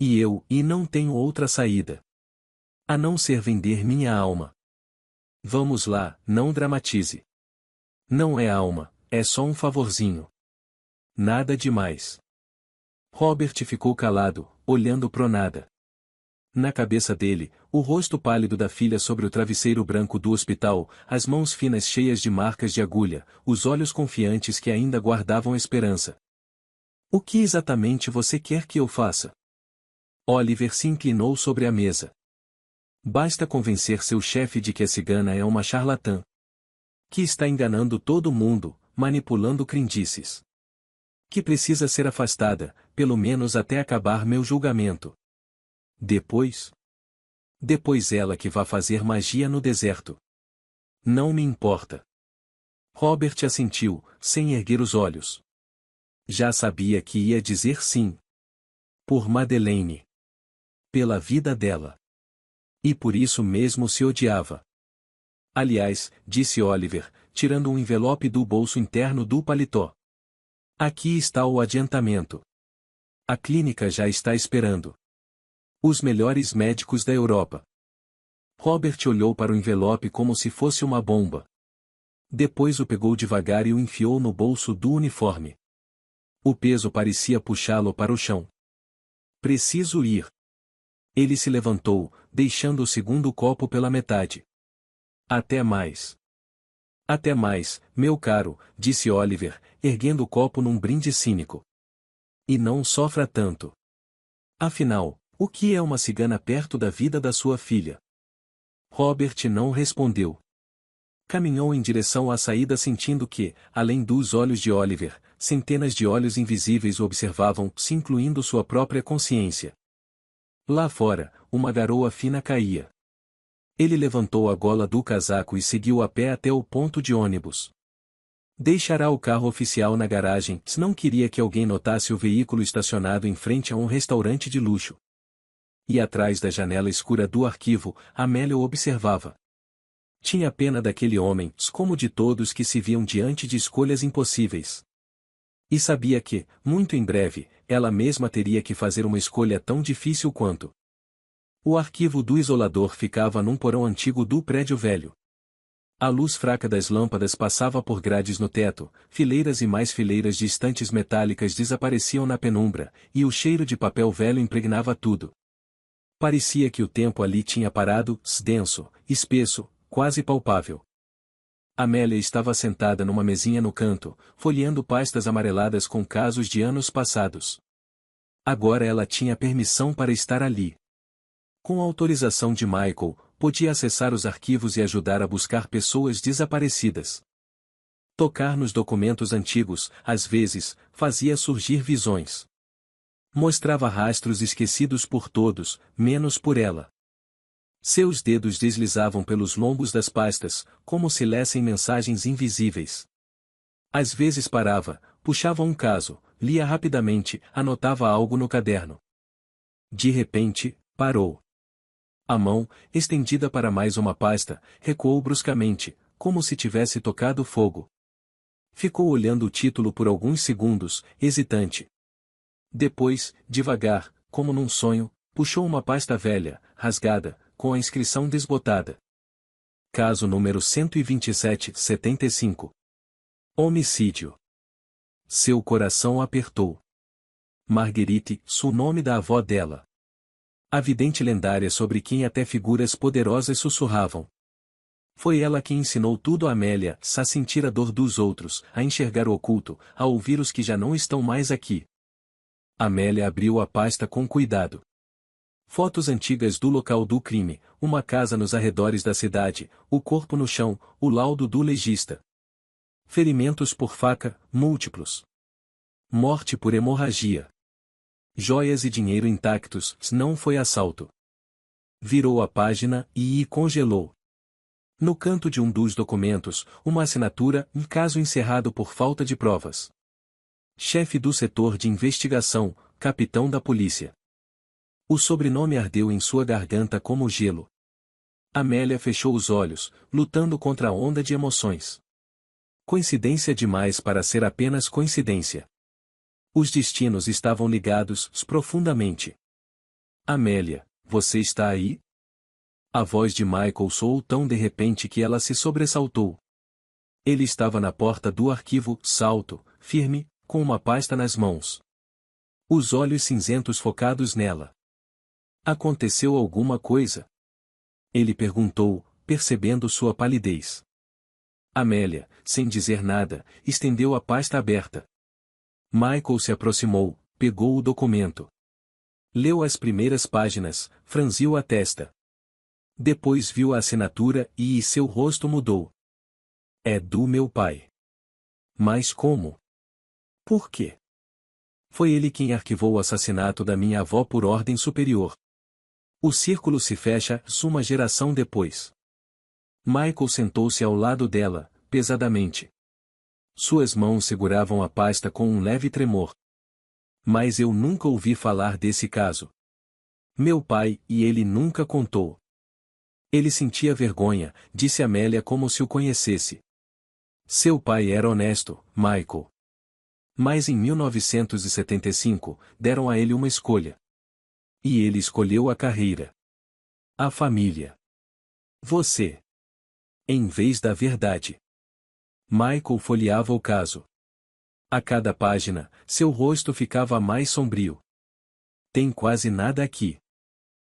E não tenho outra saída. A não ser vender minha alma. Vamos lá, não dramatize. Não é alma, é só um favorzinho. Nada demais. Robert ficou calado, olhando pro nada. Na cabeça dele, o rosto pálido da filha sobre o travesseiro branco do hospital, as mãos finas cheias de marcas de agulha, os olhos confiantes que ainda guardavam esperança. O que exatamente você quer que eu faça? Oliver se inclinou sobre a mesa. Basta convencer seu chefe de que a cigana é uma charlatã. Que está enganando todo mundo, manipulando crendices. Que precisa ser afastada, pelo menos até acabar meu julgamento. Depois? Depois ela que vá fazer magia no deserto. Não me importa. Robert assentiu, sem erguer os olhos. Já sabia que ia dizer sim. Por Madeleine. Pela vida dela. E por isso mesmo se odiava. Aliás, disse Oliver, tirando um envelope do bolso interno do paletó. Aqui está o adiantamento. A clínica já está esperando. Os melhores médicos da Europa. Robert olhou para o envelope como se fosse uma bomba. Depois o pegou devagar e o enfiou no bolso do uniforme. O peso parecia puxá-lo para o chão. Preciso ir. Ele se levantou, deixando o segundo copo pela metade. Até mais. Até mais, meu caro, disse Oliver, erguendo o copo num brinde cínico. E não sofra tanto. Afinal, o que é uma cigana perto da vida da sua filha? Robert não respondeu. Caminhou em direção à saída sentindo que, além dos olhos de Oliver, centenas de olhos invisíveis o observavam, se incluindo sua própria consciência. Lá fora, uma garoa fina caía. Ele levantou a gola do casaco e seguiu a pé até o ponto de ônibus. Deixará o carro oficial na garagem, se não queria que alguém notasse o veículo estacionado em frente a um restaurante de luxo. E atrás da janela escura do arquivo, Amélia o observava. Tinha pena daquele homem, como de todos que se viam diante de escolhas impossíveis. E sabia que, muito em breve, ela mesma teria que fazer uma escolha tão difícil quanto. O arquivo do isolador ficava num porão antigo do prédio velho. A luz fraca das lâmpadas passava por grades no teto, fileiras e mais fileiras de estantes metálicas desapareciam na penumbra, e o cheiro de papel velho impregnava tudo. Parecia que o tempo ali tinha parado, denso, espesso, quase palpável. Amélia estava sentada numa mesinha no canto, folheando pastas amareladas com casos de anos passados. Agora ela tinha permissão para estar ali. Com a autorização de Michael, podia acessar os arquivos e ajudar a buscar pessoas desaparecidas. Tocar nos documentos antigos, às vezes, fazia surgir visões. Mostrava rastros esquecidos por todos, menos por ela. Seus dedos deslizavam pelos lombos das pastas, como se lessem mensagens invisíveis. Às vezes parava, puxava um caso, lia rapidamente, anotava algo no caderno. De repente, parou. A mão, estendida para mais uma pasta, recuou bruscamente, como se tivesse tocado fogo. Ficou olhando o título por alguns segundos, hesitante. Depois, devagar, como num sonho, puxou uma pasta velha, rasgada, com a inscrição desbotada. Caso número 127-75. Homicídio. Seu coração apertou. Marguerite, o nome da avó dela. A vidente lendária sobre quem até figuras poderosas sussurravam. Foi ela quem ensinou tudo a Amélia, a sentir a dor dos outros, a enxergar o oculto, a ouvir os que já não estão mais aqui. Amélia abriu a pasta com cuidado. Fotos antigas do local do crime, uma casa nos arredores da cidade, o corpo no chão, o laudo do legista. Ferimentos por faca, múltiplos. Morte por hemorragia. Joias e dinheiro intactos, não foi assalto. Virou a página e congelou. No canto de um dos documentos, uma assinatura, um caso encerrado por falta de provas. Chefe do setor de investigação, capitão da polícia. O sobrenome ardeu em sua garganta como gelo. Amélia fechou os olhos, lutando contra a onda de emoções. Coincidência demais para ser apenas coincidência. Os destinos estavam ligados, profundamente. Amélia, você está aí? A voz de Michael soou tão de repente que ela se sobressaltou. Ele estava na porta do arquivo, salto, firme, com uma pasta nas mãos. Os olhos cinzentos focados nela. Aconteceu alguma coisa? Ele perguntou, percebendo sua palidez. Amélia, sem dizer nada, estendeu a pasta aberta. Michael se aproximou, pegou o documento. Leu as primeiras páginas, franziu a testa. Depois viu a assinatura e seu rosto mudou. É do meu pai. Mas como? Por quê? Foi ele quem arquivou o assassinato da minha avó por ordem superior. O círculo se fecha, uma geração depois. Michael sentou-se ao lado dela, pesadamente. Suas mãos seguravam a pasta com um leve tremor. Mas eu nunca ouvi falar desse caso. Meu pai e ele nunca contou. Ele sentia vergonha, disse Amélia como se o conhecesse. Seu pai era honesto, Michael. Mas em 1975, deram a ele uma escolha. E ele escolheu a carreira. A família. Você. Em vez da verdade. Michael folheava o caso. A cada página, seu rosto ficava mais sombrio. Tem quase nada aqui.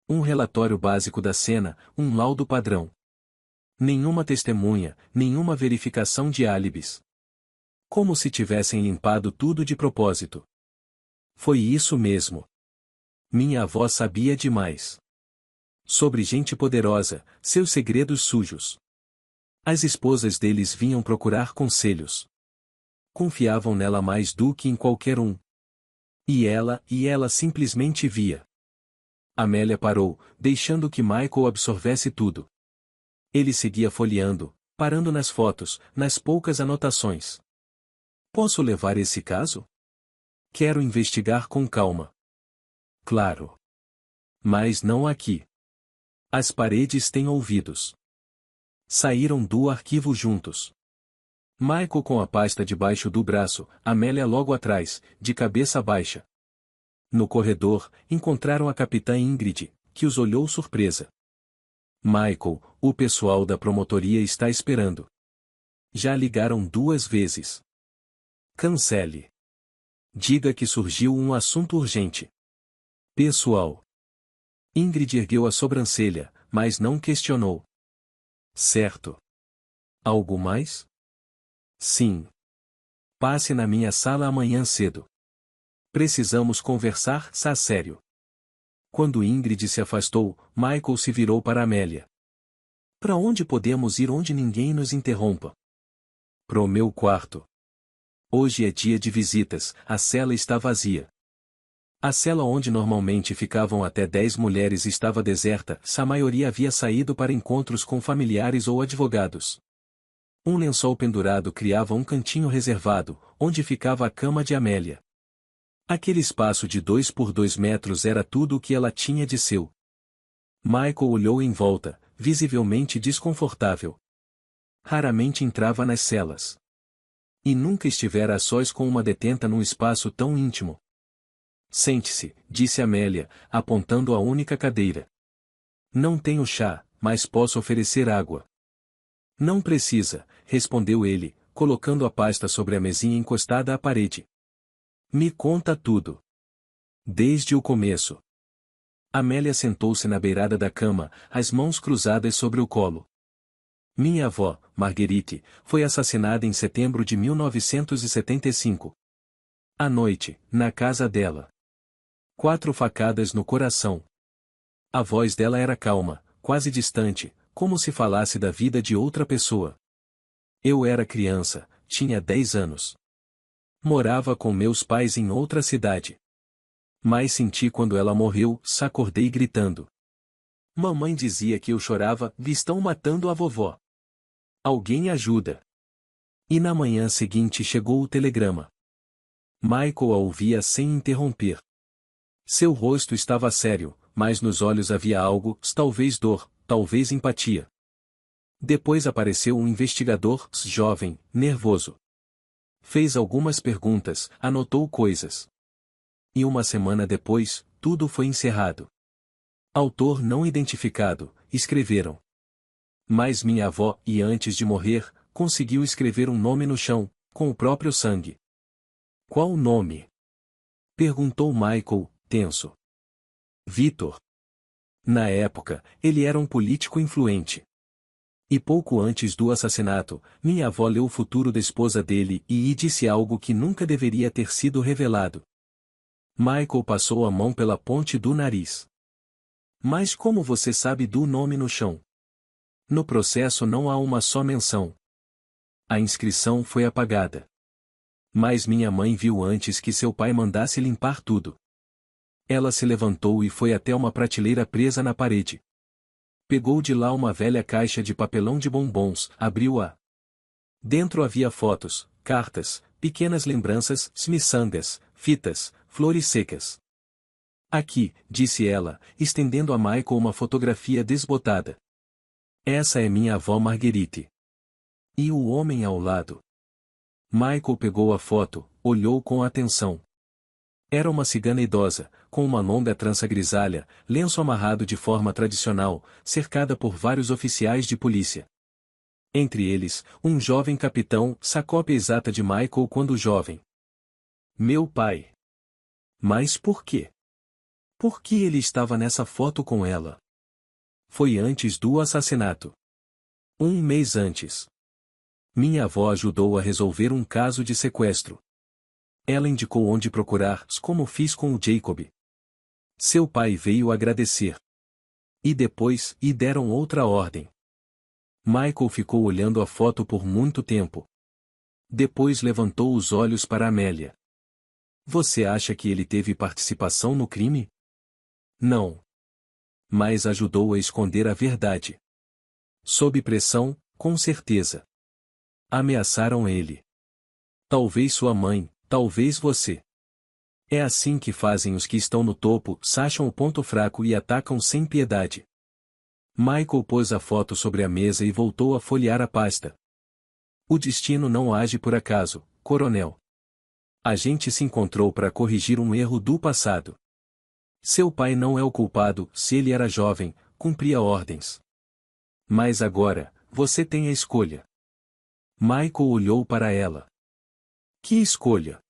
Um relatório básico da cena, um laudo padrão. Nenhuma testemunha, nenhuma verificação de álibis. Como se tivessem limpado tudo de propósito. Foi isso mesmo. Minha avó sabia demais. Sobre gente poderosa, seus segredos sujos. As esposas deles vinham procurar conselhos. Confiavam nela mais do que em qualquer um. E ela simplesmente via. Amélia parou, deixando que Michael absorvesse tudo. Ele seguia folheando, parando nas fotos, nas poucas anotações. Posso levar esse caso? Quero investigar com calma. Claro. Mas não aqui. As paredes têm ouvidos. Saíram do arquivo juntos. Michael com a pasta debaixo do braço, Amélia logo atrás, de cabeça baixa. No corredor, encontraram a capitã Ingrid, que os olhou surpresa. Michael, o pessoal da promotoria está esperando. Já ligaram 2 vezes. Cancele. Diga que surgiu um assunto urgente. Pessoal. Ingrid ergueu a sobrancelha, mas não questionou. Certo. Algo mais? Sim. Passe na minha sala amanhã cedo. Precisamos conversar, a sério. Quando Ingrid se afastou, Michael se virou para Amélia. Para onde podemos ir onde ninguém nos interrompa? Pro meu quarto. Hoje é dia de visitas, a cela está vazia. A cela onde normalmente ficavam até 10 mulheres estava deserta, a maioria havia saído para encontros com familiares ou advogados. Um lençol pendurado criava um cantinho reservado, onde ficava a cama de Amélia. Aquele espaço de 2 por 2 metros era tudo o que ela tinha de seu. Michael olhou em volta, visivelmente desconfortável. Raramente entrava nas celas. E nunca estivera a sós com uma detenta num espaço tão íntimo. Sente-se, disse Amélia, apontando a única cadeira. Não tenho chá, mas posso oferecer água. Não precisa, respondeu ele, colocando a pasta sobre a mesinha encostada à parede. Me conta tudo. Desde o começo. Amélia sentou-se na beirada da cama, as mãos cruzadas sobre o colo. Minha avó, Marguerite, foi assassinada em setembro de 1975. À noite, na casa dela. 4 facadas no coração. A voz dela era calma, quase distante, como se falasse da vida de outra pessoa. Eu era criança, tinha 10 anos. Morava com meus pais em outra cidade. Mas senti quando ela morreu, acordei gritando. Mamãe dizia que eu chorava, estão matando a vovó. Alguém ajuda. E na manhã seguinte chegou o telegrama. Michael a ouvia sem interromper. Seu rosto estava sério, mas nos olhos havia algo, talvez dor, talvez empatia. Depois apareceu um investigador, jovem, nervoso. Fez algumas perguntas, anotou coisas. E uma semana depois, tudo foi encerrado. Autor não identificado, escreveram. Mas minha avó, e antes de morrer, conseguiu escrever um nome no chão, com o próprio sangue. Qual o nome? Perguntou Michael, tenso. Vitor. Na época, ele era um político influente. E pouco antes do assassinato, minha avó leu o futuro da esposa dele e disse algo que nunca deveria ter sido revelado. Michael passou a mão pela ponte do nariz. Mas como você sabe do nome no chão? No processo não há uma só menção. A inscrição foi apagada. Mas minha mãe viu antes que seu pai mandasse limpar tudo. Ela se levantou e foi até uma prateleira presa na parede. Pegou de lá uma velha caixa de papelão de bombons, abriu-a. Dentro havia fotos, cartas, pequenas lembranças, miçangas, fitas, flores secas. Aqui, disse ela, estendendo a Michael uma fotografia desbotada. Essa é minha avó Marguerite. E o homem ao lado? Michael pegou a foto, olhou com atenção. Era uma cigana idosa, com uma longa trança grisalha, lenço amarrado de forma tradicional, cercada por vários oficiais de polícia. Entre eles, um jovem capitão, cópia exata de Michael quando jovem. Meu pai. Mas por quê? Por que ele estava nessa foto com ela? Foi antes do assassinato. Um mês antes. Minha avó ajudou a resolver um caso de sequestro. Ela indicou onde procurar, como fiz com o Jacob. Seu pai veio agradecer. E depois, deram outra ordem. Michael ficou olhando a foto por muito tempo. Depois levantou os olhos para Amélia. Você acha que ele teve participação no crime? Não. Mas ajudou a esconder a verdade. Sob pressão, com certeza. Ameaçaram ele. Talvez sua mãe, talvez você. É assim que fazem os que estão no topo, acham o ponto fraco e atacam sem piedade. Michael pôs a foto sobre a mesa e voltou a folhear a pasta. O destino não age por acaso, coronel. A gente se encontrou para corrigir um erro do passado. Seu pai não é o culpado, se ele era jovem, cumpria ordens. Mas agora, você tem a escolha. Michael olhou para ela. Que escolha?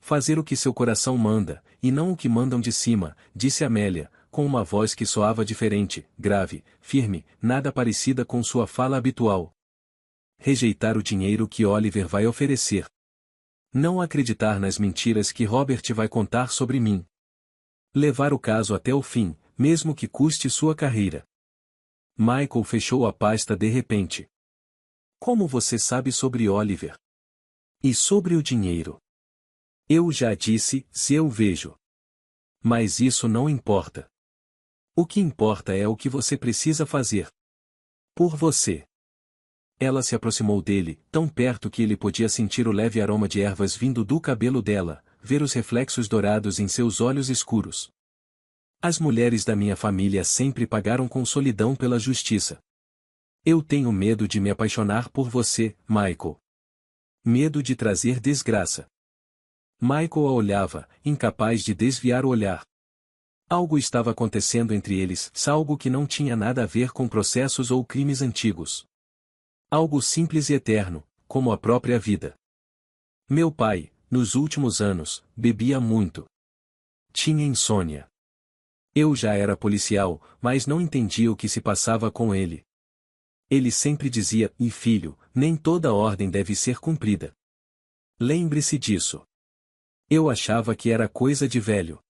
Fazer o que seu coração manda, e não o que mandam de cima, disse Amélia, com uma voz que soava diferente, grave, firme, nada parecida com sua fala habitual. Rejeitar o dinheiro que Oliver vai oferecer. Não acreditar nas mentiras que Robert vai contar sobre mim. Levar o caso até o fim, mesmo que custe sua carreira. Michael fechou a pasta de repente. Como você sabe sobre Oliver? E sobre o dinheiro? Eu já disse, se eu vejo. Mas isso não importa. O que importa é o que você precisa fazer. Por você. Ela se aproximou dele, tão perto que ele podia sentir o leve aroma de ervas vindo do cabelo dela, ver os reflexos dourados em seus olhos escuros. As mulheres da minha família sempre pagaram com solidão pela justiça. Eu tenho medo de me apaixonar por você, Michael. Medo de trazer desgraça. Michael a olhava, incapaz de desviar o olhar. Algo estava acontecendo entre eles, algo que não tinha nada a ver com processos ou crimes antigos. Algo simples e eterno, como a própria vida. Meu pai, nos últimos anos, bebia muito. Tinha insônia. Eu já era policial, mas não entendia o que se passava com ele. Ele sempre dizia, e filho, nem toda ordem deve ser cumprida. Lembre-se disso. Eu achava que era coisa de velho.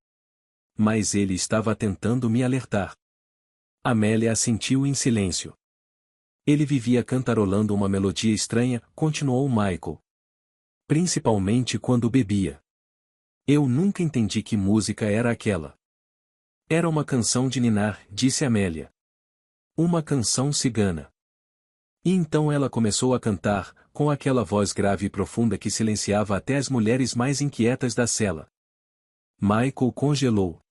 Mas ele estava tentando me alertar. Amélia assentiu em silêncio. Ele vivia cantarolando uma melodia estranha, continuou Michael. Principalmente quando bebia. Eu nunca entendi que música era aquela. Era uma canção de ninar, disse Amélia. Uma canção cigana. E então ela começou a cantar, com aquela voz grave e profunda que silenciava até as mulheres mais inquietas da cela. Michael congelou.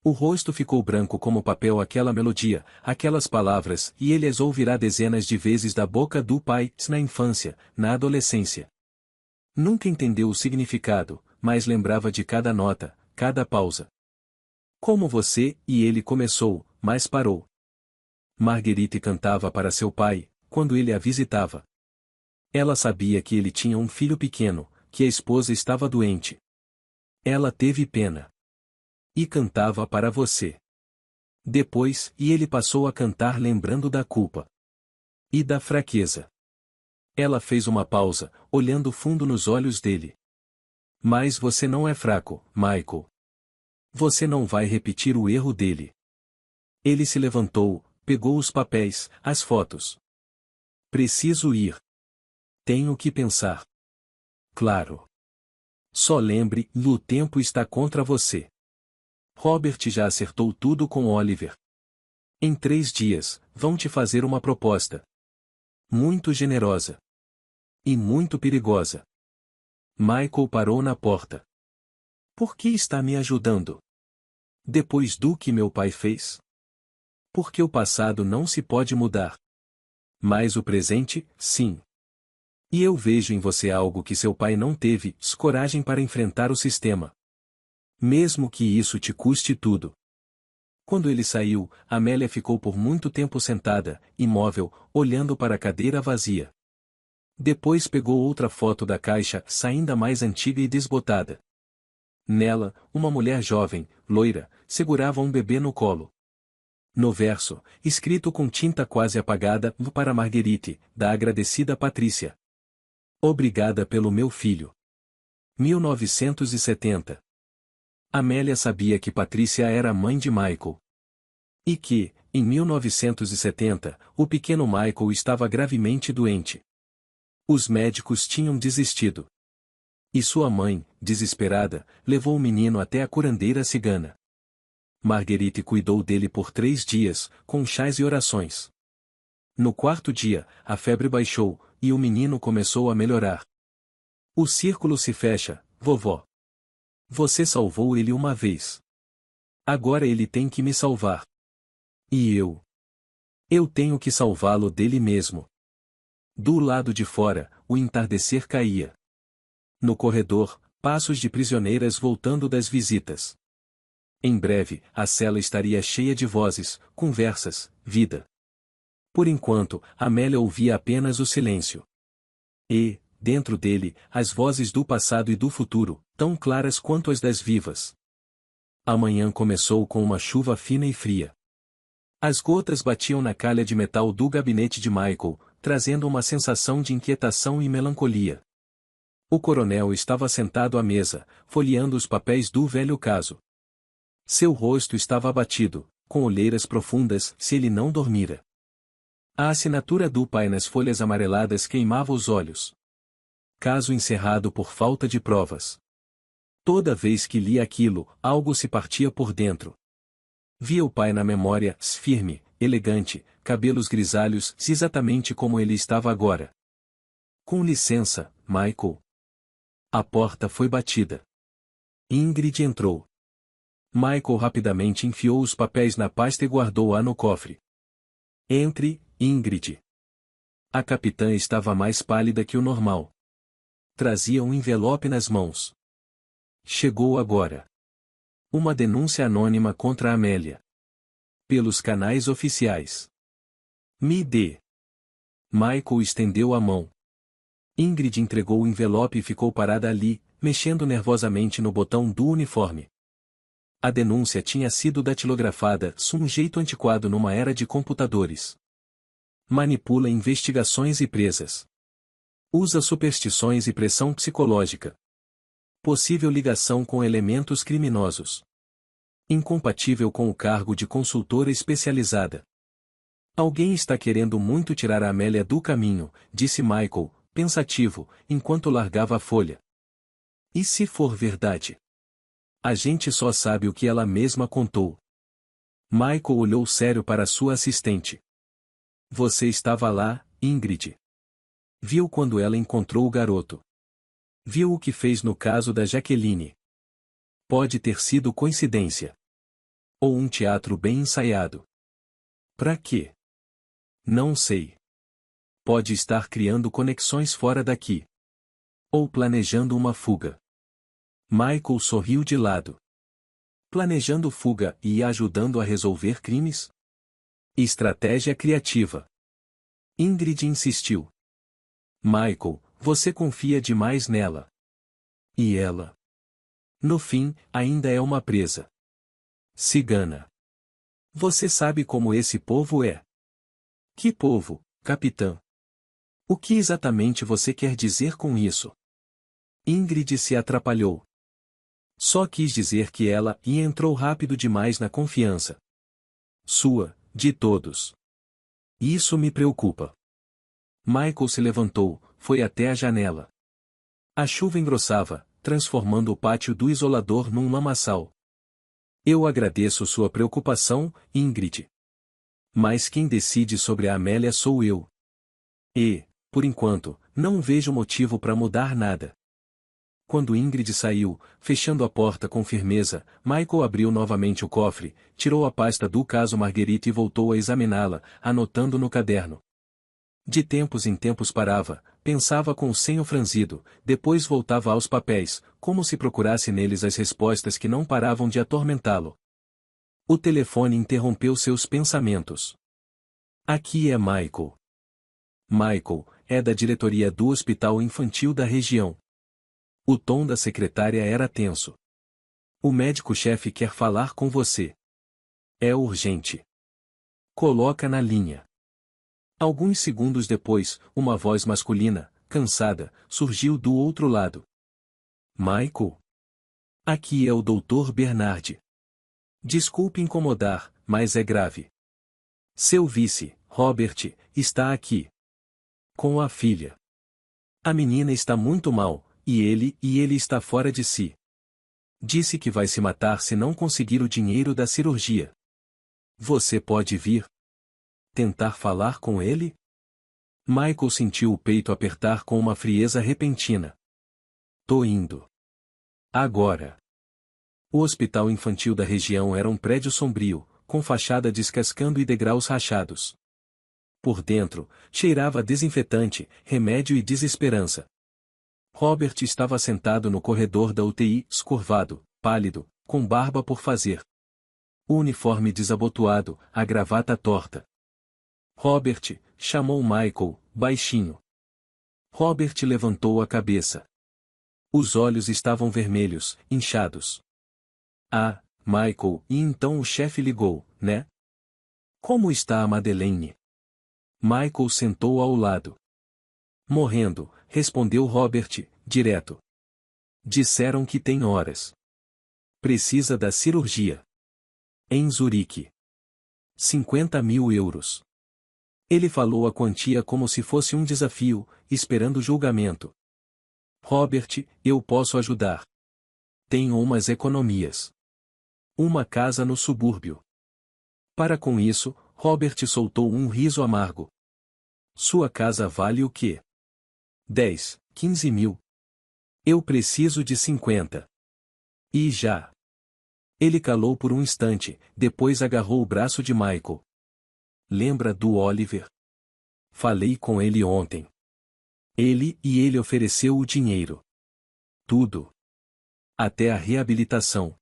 O rosto ficou branco como papel aquela melodia, aquelas palavras, e ele as ouvirá dezenas de vezes da boca do pai, na infância, na adolescência. Nunca entendeu o significado, mas lembrava de cada nota, cada pausa. Como você, e ele começou, mas parou. Marguerite cantava para seu pai, quando ele a visitava. Ela sabia que ele tinha um filho pequeno, que a esposa estava doente. Ela teve pena. E cantava para você. Depois, e ele passou a cantar lembrando da culpa. E da fraqueza. Ela fez uma pausa, olhando fundo nos olhos dele. Mas você não é fraco, Michael. Você não vai repetir o erro dele. Ele se levantou, pegou os papéis, as fotos. Preciso ir. Tenho que pensar. Claro. Só lembre, o tempo está contra você. Robert já acertou tudo com Oliver. Em 3 dias, vão te fazer uma proposta. Muito generosa. E muito perigosa. Michael parou na porta. Por que está me ajudando? Depois do que meu pai fez? Porque o passado não se pode mudar. Mas o presente, sim. E eu vejo em você algo que seu pai não teve, coragem para enfrentar o sistema. Mesmo que isso te custe tudo. Quando ele saiu, Amélia ficou por muito tempo sentada, imóvel, olhando para a cadeira vazia. Depois pegou outra foto da caixa, ainda mais antiga e desbotada. Nela, uma mulher jovem, loira, segurava um bebê no colo. No verso, escrito com tinta quase apagada, para Marguerite, da agradecida Patrícia. Obrigada pelo meu filho. 1970. Amélia sabia que Patrícia era a mãe de Michael. E que, em 1970, o pequeno Michael estava gravemente doente. Os médicos tinham desistido. E sua mãe, desesperada, levou o menino até a curandeira cigana. Marguerite cuidou dele por 3 dias, com chás e orações. No 4º dia, a febre baixou, e o menino começou a melhorar. O círculo se fecha, vovó. Você salvou ele uma vez. Agora ele tem que me salvar. E eu? Eu tenho que salvá-lo dele mesmo. Do lado de fora, o entardecer caía. No corredor, passos de prisioneiras voltando das visitas. Em breve, a cela estaria cheia de vozes, conversas, vida. Por enquanto, Amélia ouvia apenas o silêncio. E, dentro dele, as vozes do passado e do futuro, tão claras quanto as das vivas. A manhã começou com uma chuva fina e fria. As gotas batiam na calha de metal do gabinete de Michael, trazendo uma sensação de inquietação e melancolia. O coronel estava sentado à mesa, folheando os papéis do velho caso. Seu rosto estava abatido, com olheiras profundas, se ele não dormira. A assinatura do pai nas folhas amareladas queimava os olhos. Caso encerrado por falta de provas. Toda vez que lia aquilo, algo se partia por dentro. Via o pai na memória, firme, elegante, cabelos grisalhos, exatamente como ele estava agora. Com licença, Michael. A porta foi batida. Ingrid entrou. Michael rapidamente enfiou os papéis na pasta e guardou-a no cofre. Entre, Ingrid. A capitã estava mais pálida que o normal. Trazia um envelope nas mãos. Chegou agora. Uma denúncia anônima contra Amélia. Pelos canais oficiais. Me dê. Michael estendeu a mão. Ingrid entregou o envelope e ficou parada ali, mexendo nervosamente no botão do uniforme. A denúncia tinha sido datilografada, um jeito antiquado numa era de computadores. Manipula investigações e presas. Usa superstições e pressão psicológica. Possível ligação com elementos criminosos. Incompatível com o cargo de consultora especializada. Alguém está querendo muito tirar a Amélia do caminho, disse Michael, pensativo, enquanto largava a folha. E se for verdade? A gente só sabe o que ela mesma contou. Michael olhou sério para sua assistente. Você estava lá, Ingrid. Viu quando ela encontrou o garoto. Viu o que fez no caso da Jaqueline. Pode ter sido coincidência. Ou um teatro bem ensaiado. Pra quê? Não sei. Pode estar criando conexões fora daqui. Ou planejando uma fuga. Michael sorriu de lado. Planejando fuga e ajudando a resolver crimes? Estratégia criativa. Ingrid insistiu. Michael, você confia demais nela. E ela? No fim, ainda é uma presa. Cigana. Você sabe como esse povo é. Que povo, capitã? O que exatamente você quer dizer com isso? Ingrid se atrapalhou. Só quis dizer que ela e entrou rápido demais na confiança. Sua, de todos. Isso me preocupa. Michael se levantou, foi até a janela. A chuva engrossava, transformando o pátio do isolador num lamaçal. Eu agradeço sua preocupação, Ingrid. Mas quem decide sobre a Amélia sou eu. E, por enquanto, não vejo motivo para mudar nada. Quando Ingrid saiu, fechando a porta com firmeza, Michael abriu novamente o cofre, tirou a pasta do caso Marguerite e voltou a examiná-la, anotando no caderno. De tempos em tempos parava, pensava com o senho franzido, depois voltava aos papéis, como se procurasse neles as respostas que não paravam de atormentá-lo. O telefone interrompeu seus pensamentos. Aqui é Michael. Michael, é da diretoria do Hospital Infantil da região. O tom da secretária era tenso. O médico-chefe quer falar com você. É urgente. Coloca na linha. Alguns segundos depois, uma voz masculina, cansada, surgiu do outro lado. Michael? Aqui é o Dr. Bernard. Desculpe incomodar, mas é grave. Seu vice, Robert, está aqui. Com a filha. A menina está muito mal, e ele está fora de si. Disse que vai se matar se não conseguir o dinheiro da cirurgia. Você pode vir? Tentar falar com ele? Michael sentiu o peito apertar com uma frieza repentina. Tô indo. Agora. O hospital infantil da região era um prédio sombrio, com fachada descascando e degraus rachados. Por dentro, cheirava a desinfetante, remédio e desesperança. Robert estava sentado no corredor da UTI, escurvado, pálido, com barba por fazer. O uniforme desabotoado, a gravata torta. Robert, chamou Michael, baixinho. Robert levantou a cabeça. Os olhos estavam vermelhos, inchados. Ah, Michael, e então o chefe ligou, né? Como está a Madeleine? Michael sentou ao lado. Morrendo, respondeu Robert, direto. Disseram que tem horas. Precisa da cirurgia. Em Zurique. 50.000 euros. Ele falou a quantia como se fosse um desafio, esperando julgamento. Robert, eu posso ajudar. Tenho umas economias. Uma casa no subúrbio. Para com isso, Robert soltou um riso amargo. Sua casa vale o quê? 10, 15 mil. Eu preciso de 50. E já. Ele calou por um instante, depois agarrou o braço de Michael. Lembra do Oliver? Falei com ele ontem. Ele ofereceu o dinheiro. Tudo. Até a reabilitação.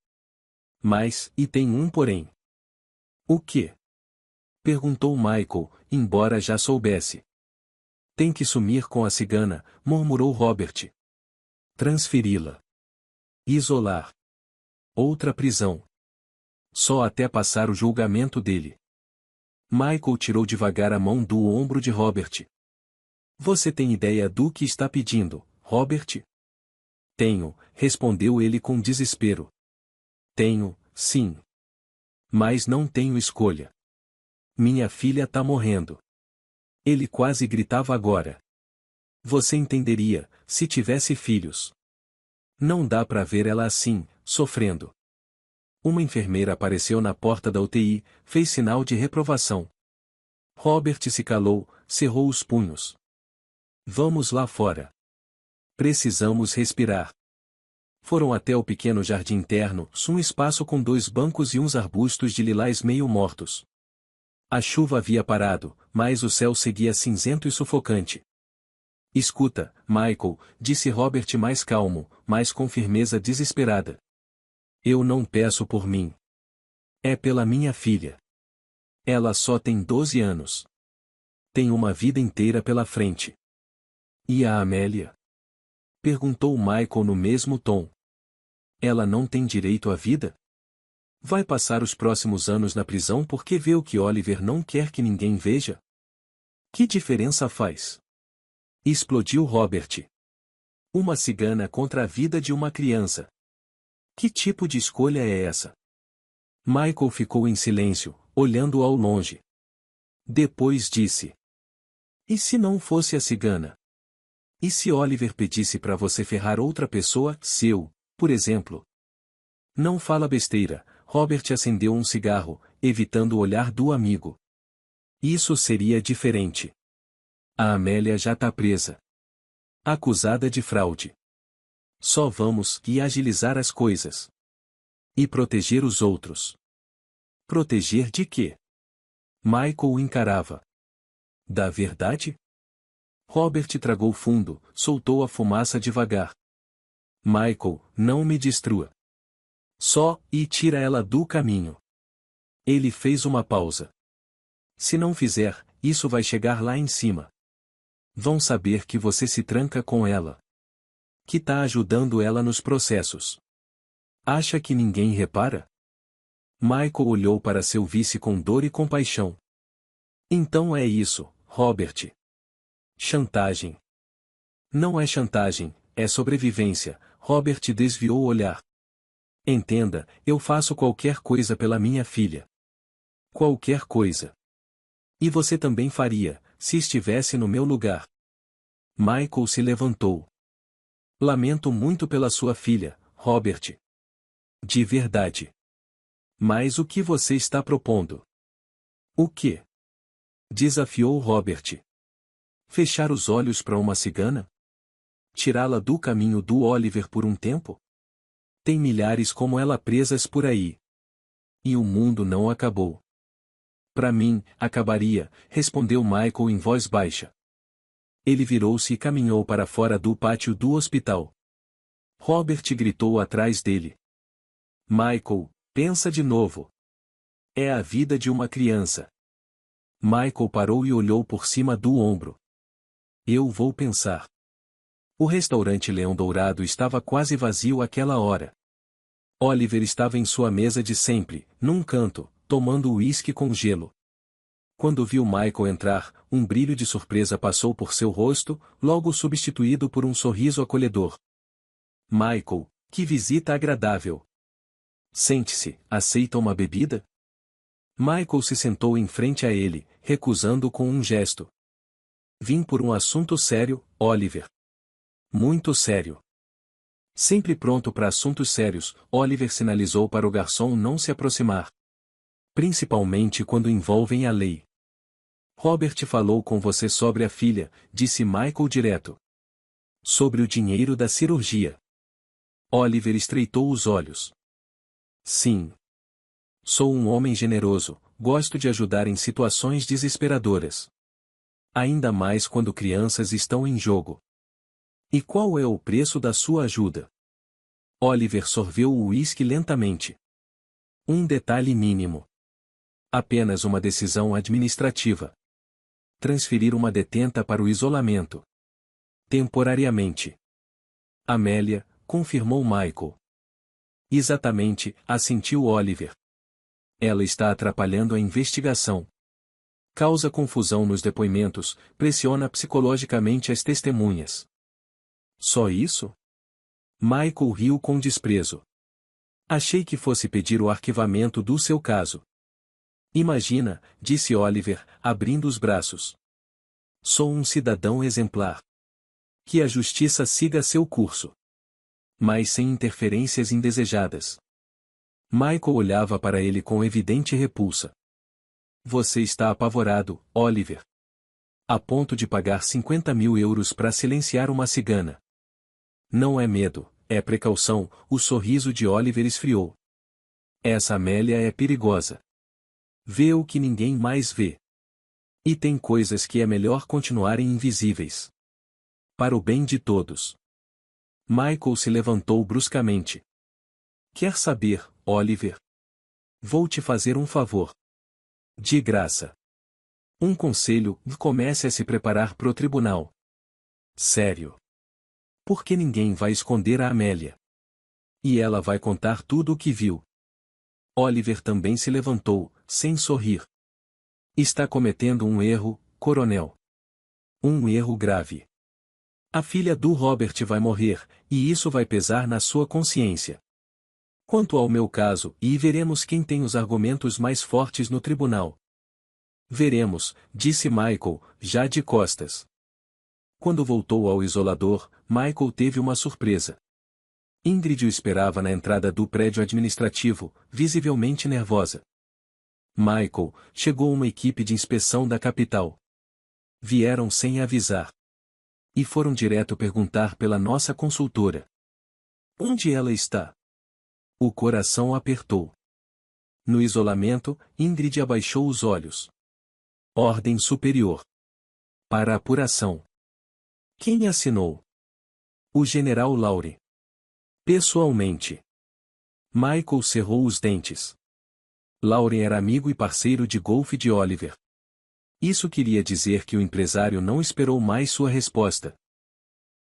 Mas, e tem um porém. O quê? Perguntou Michael, embora já soubesse. Tem que sumir com a cigana, murmurou Robert. Transferi-la. Isolar. Outra prisão. Só até passar o julgamento dele. Michael tirou devagar a mão do ombro de Robert. Você tem ideia do que está pedindo, Robert? Tenho, respondeu ele com desespero. Tenho, sim. Mas não tenho escolha. Minha filha tá morrendo. Ele quase gritava agora. Você entenderia, se tivesse filhos. Não dá para ver ela assim, sofrendo. Uma enfermeira apareceu na porta da UTI, fez sinal de reprovação. Robert se calou, cerrou os punhos. Vamos lá fora. Precisamos respirar. Foram até o pequeno jardim interno, um espaço com 2 bancos e uns arbustos de lilás meio mortos. A chuva havia parado, mas o céu seguia cinzento e sufocante. Escuta, Michael, disse Robert mais calmo, mas com firmeza desesperada. Eu não peço por mim. É pela minha filha. Ela só tem 12 anos. Tem uma vida inteira pela frente. E a Amélia? Perguntou Michael no mesmo tom. Ela não tem direito à vida? Vai passar os próximos anos na prisão porque vê o que Oliver não quer que ninguém veja? Que diferença faz? Explodiu Robert. Uma cigana contra a vida de uma criança. Que tipo de escolha é essa? Michael ficou em silêncio, olhando ao longe. Depois disse. E se não fosse a cigana? E se Oliver pedisse para você ferrar outra pessoa, por exemplo? Não fala besteira, Robert acendeu um cigarro, evitando o olhar do amigo. Isso seria diferente. A Amélia já tá presa. Acusada de fraude. Só vamos agilizar as coisas. E proteger os outros. Proteger de quê? Michael o encarava. Da verdade? Robert tragou fundo, soltou a fumaça devagar. Michael, não me destrua. Só, tira ela do caminho. Ele fez uma pausa. Se não fizer, isso vai chegar lá em cima. Vão saber que você se tranca com ela. Que tá ajudando ela nos processos. Acha que ninguém repara? Michael olhou para seu vice com dor e compaixão. Então é isso, Robert. Chantagem. Não é chantagem, é sobrevivência, Robert desviou o olhar. Entenda, eu faço qualquer coisa pela minha filha. Qualquer coisa. E você também faria, se estivesse no meu lugar. Michael se levantou. Lamento muito pela sua filha, Robert. De verdade. Mas o que você está propondo? O quê? Desafiou Robert. Fechar os olhos para uma cigana? Tirá-la do caminho do Oliver por um tempo? Tem milhares como ela presas por aí. E o mundo não acabou. Para mim, acabaria, respondeu Michael em voz baixa. Ele virou-se e caminhou para fora do pátio do hospital. Robert gritou atrás dele. Michael, pensa de novo. É a vida de uma criança. Michael parou e olhou por cima do ombro. Eu vou pensar. O restaurante Leão Dourado estava quase vazio àquela hora. Oliver estava em sua mesa de sempre, num canto, tomando uísque com gelo. Quando viu Michael entrar, um brilho de surpresa passou por seu rosto, logo substituído por um sorriso acolhedor. Michael, que visita agradável! Sente-se, aceita uma bebida? Michael se sentou em frente a ele, recusando com um gesto. Vim por um assunto sério, Oliver. Muito sério. Sempre pronto para assuntos sérios, Oliver sinalizou para o garçom não se aproximar. Principalmente quando envolvem a lei. Robert falou com você sobre a filha, disse Michael direto. Sobre o dinheiro da cirurgia. Oliver estreitou os olhos. Sim. Sou um homem generoso, gosto de ajudar em situações desesperadoras. Ainda mais quando crianças estão em jogo. E qual é o preço da sua ajuda? Oliver sorveu o uísque lentamente. Um detalhe mínimo. Apenas uma decisão administrativa. Transferir uma detenta para o isolamento. Temporariamente. Amélia, confirmou Michael. Exatamente, assentiu Oliver. Ela está atrapalhando a investigação. Causa confusão nos depoimentos, pressiona psicologicamente as testemunhas. Só isso? Michael riu com desprezo. Achei que fosse pedir o arquivamento do seu caso. Imagina, disse Oliver, abrindo os braços. Sou um cidadão exemplar. Que a justiça siga seu curso. Mas sem interferências indesejadas. Michael olhava para ele com evidente repulsa. Você está apavorado, Oliver. A ponto de pagar 50.000 euros para silenciar uma cigana. Não é medo, é precaução, o sorriso de Oliver esfriou. Essa Amélia é perigosa. Vê o que ninguém mais vê. E tem coisas que é melhor continuarem invisíveis. Para o bem de todos. Michael se levantou bruscamente. Quer saber, Oliver? Vou te fazer um favor. De graça. Um conselho, comece a se preparar pro tribunal. Sério. Porque ninguém vai esconder a Amélia. E ela vai contar tudo o que viu. Oliver também se levantou, sem sorrir. Está cometendo um erro, coronel. Um erro grave. A filha do Robert vai morrer, e isso vai pesar na sua consciência. Quanto ao meu caso, e veremos quem tem os argumentos mais fortes no tribunal. Veremos, disse Michael, já de costas. Quando voltou ao isolador, Michael teve uma surpresa. Ingrid o esperava na entrada do prédio administrativo, visivelmente nervosa. Michael, chegou uma equipe de inspeção da capital. Vieram sem avisar. E foram direto perguntar pela nossa consultora. Onde ela está? O coração apertou. No isolamento, Ingrid abaixou os olhos. Ordem superior. Para apuração. Quem assinou? O general Laurie. Pessoalmente. Michael cerrou os dentes. Laurie era amigo e parceiro de golfe de Oliver. Isso queria dizer que o empresário não esperou mais sua resposta.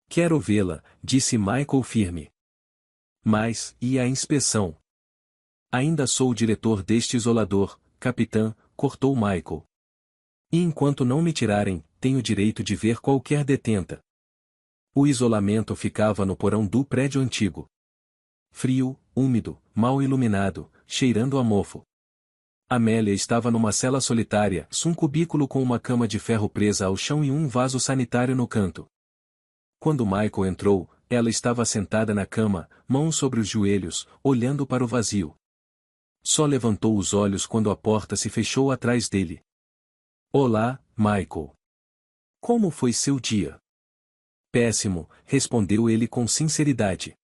Quero vê-la, disse Michael firme. Mas, e a inspeção? Ainda sou o diretor deste isolador, capitã, cortou Michael. E enquanto não me tirarem, tenho direito de ver qualquer detenta. O isolamento ficava no porão do prédio antigo. Frio, úmido, mal iluminado, cheirando a mofo. Amélia estava numa cela solitária, um cubículo com uma cama de ferro presa ao chão e um vaso sanitário no canto. Quando Michael entrou, ela estava sentada na cama, mãos sobre os joelhos, olhando para o vazio. Só levantou os olhos quando a porta se fechou atrás dele. Olá, Michael. Como foi seu dia? Péssimo, respondeu ele com sinceridade.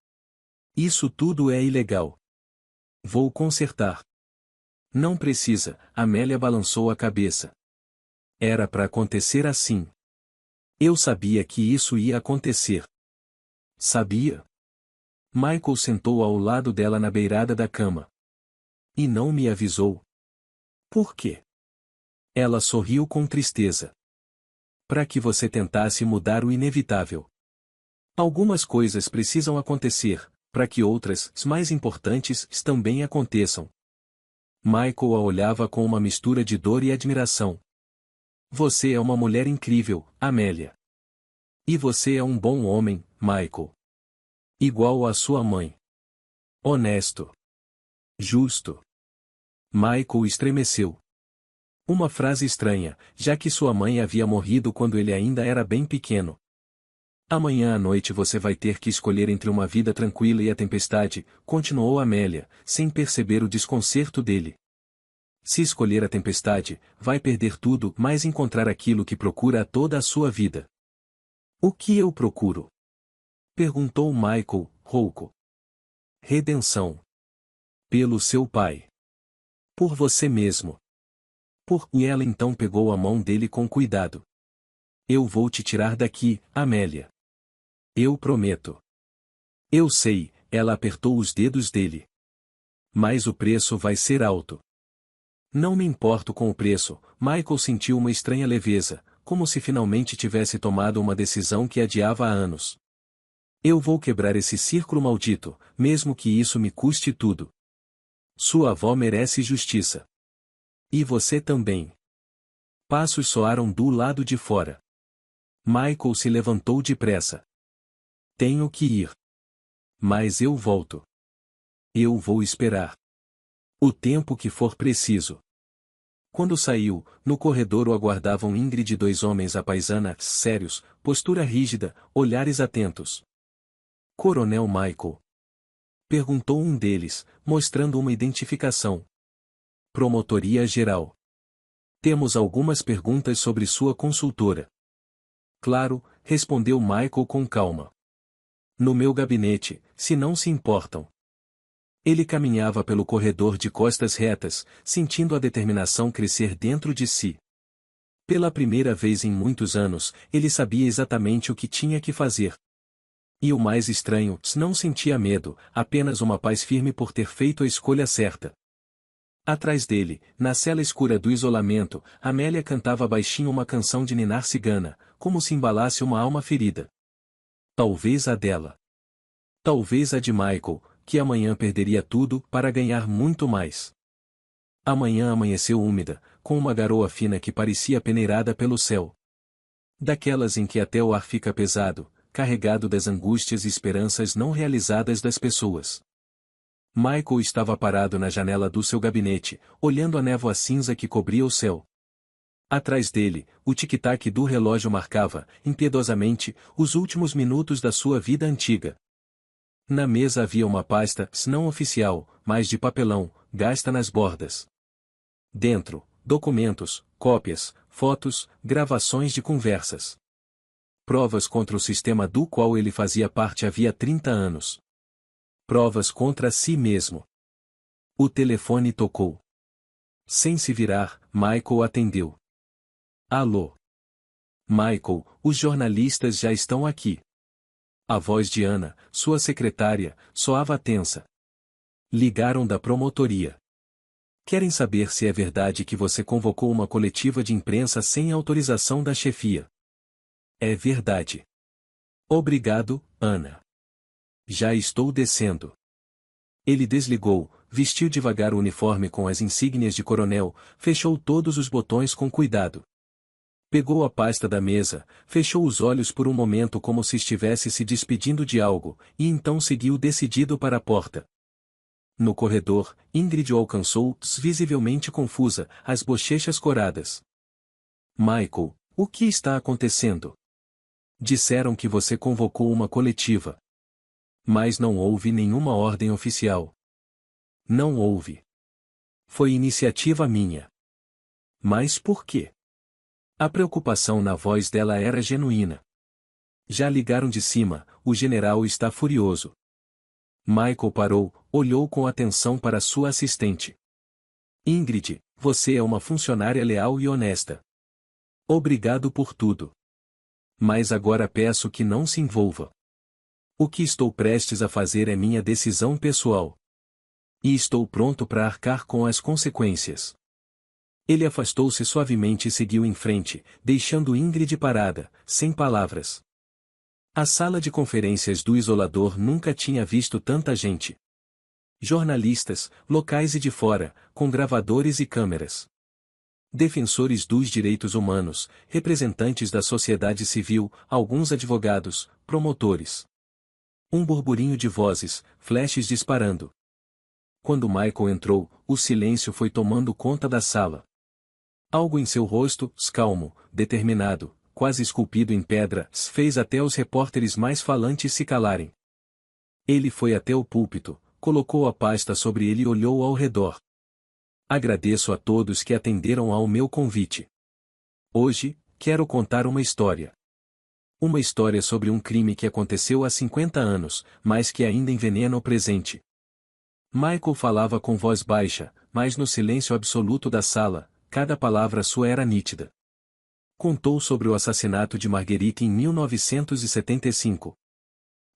Isso tudo é ilegal. Vou consertar. Não precisa, Amélia balançou a cabeça. Era para acontecer assim. Eu sabia que isso ia acontecer. Sabia? Michael sentou ao lado dela na beirada da cama. E não me avisou. Por quê? Ela sorriu com tristeza. Para que você tentasse mudar o inevitável. Algumas coisas precisam acontecer, para que outras, mais importantes, também aconteçam. Michael a olhava com uma mistura de dor e admiração. Você é uma mulher incrível, Amélia. E você é um bom homem, Michael. Igual à sua mãe. Honesto. Justo. Michael estremeceu. Uma frase estranha, já que sua mãe havia morrido quando ele ainda era bem pequeno. Amanhã à noite você vai ter que escolher entre uma vida tranquila e a tempestade, continuou Amélia, sem perceber o desconcerto dele. Se escolher a tempestade, vai perder tudo, mas encontrar aquilo que procura toda a sua vida. O que eu procuro? Perguntou Michael, rouco. Redenção. Pelo seu pai. Por você mesmo. E ela então pegou a mão dele com cuidado. Eu vou te tirar daqui, Amélia. Eu prometo. Eu sei, ela apertou os dedos dele. Mas o preço vai ser alto. Não me importo com o preço, Michael sentiu uma estranha leveza, como se finalmente tivesse tomado uma decisão que adiava há anos. Eu vou quebrar esse círculo maldito, mesmo que isso me custe tudo. Sua avó merece justiça. E você também. Passos soaram do lado de fora. Michael se levantou depressa. Tenho que ir. Mas eu volto. Eu vou esperar. O tempo que for preciso. Quando saiu, no corredor o aguardavam Ingrid e dois homens à paisana, sérios, postura rígida, olhares atentos. Coronel Michael? Perguntou um deles, mostrando uma identificação. Promotoria Geral. Temos algumas perguntas sobre sua consultora. Claro, respondeu Michael com calma. No meu gabinete, se não se importam. Ele caminhava pelo corredor de costas retas, sentindo a determinação crescer dentro de si. Pela primeira vez em muitos anos, ele sabia exatamente o que tinha que fazer. E o mais estranho, não sentia medo, apenas uma paz firme por ter feito a escolha certa. Atrás dele, na cela escura do isolamento, Amélia cantava baixinho uma canção de ninar cigana, como se embalasse uma alma ferida. Talvez a dela. Talvez a de Michael, que amanhã perderia tudo para ganhar muito mais. Amanhã amanheceu úmida, com uma garoa fina que parecia peneirada pelo céu. Daquelas em que até o ar fica pesado, carregado das angústias e esperanças não realizadas das pessoas. Michael estava parado na janela do seu gabinete, olhando a névoa cinza que cobria o céu. Atrás dele, o tic-tac do relógio marcava, impiedosamente, os últimos minutos da sua vida antiga. Na mesa havia uma pasta, não oficial, mas de papelão, gasta nas bordas. Dentro, documentos, cópias, fotos, gravações de conversas. Provas contra o sistema do qual ele fazia parte havia 30 anos. Provas contra si mesmo. O telefone tocou. Sem se virar, Michael atendeu. Alô? Michael, os jornalistas já estão aqui. A voz de Ana, sua secretária, soava tensa. Ligaram da promotoria. Querem saber se é verdade que você convocou uma coletiva de imprensa sem autorização da chefia. É verdade. Obrigado, Ana. Já estou descendo. Ele desligou, vestiu devagar o uniforme com as insígnias de coronel, fechou todos os botões com cuidado. Pegou a pasta da mesa, fechou os olhos por um momento como se estivesse se despedindo de algo, e então seguiu decidido para a porta. No corredor, Ingrid o alcançou, visivelmente confusa, as bochechas coradas. Michael, o que está acontecendo? Disseram que você convocou uma coletiva. Mas não houve nenhuma ordem oficial. Não houve. Foi iniciativa minha. Mas por quê? A preocupação na voz dela era genuína. Já ligaram de cima, o general está furioso. Michael parou, olhou com atenção para sua assistente. Ingrid, você é uma funcionária leal e honesta. Obrigado por tudo. Mas agora peço que não se envolva. O que estou prestes a fazer é minha decisão pessoal. E estou pronto para arcar com as consequências. Ele afastou-se suavemente e seguiu em frente, deixando Ingrid parada, sem palavras. A sala de conferências do isolador nunca tinha visto tanta gente. Jornalistas, locais e de fora, com gravadores e câmeras. Defensores dos direitos humanos, representantes da sociedade civil, alguns advogados, promotores. Um burburinho de vozes, flashes disparando. Quando Michael entrou, o silêncio foi tomando conta da sala. Algo em seu rosto, calmo, determinado, quase esculpido em pedra, fez até os repórteres mais falantes se calarem. Ele foi até o púlpito, colocou a pasta sobre ele e olhou ao redor. Agradeço a todos que atenderam ao meu convite. Hoje, quero contar uma história. Uma história sobre um crime que aconteceu há 50 anos, mas que ainda envenena o presente. Michael falava com voz baixa, mas no silêncio absoluto da sala, cada palavra sua era nítida. Contou sobre o assassinato de Marguerite em 1975.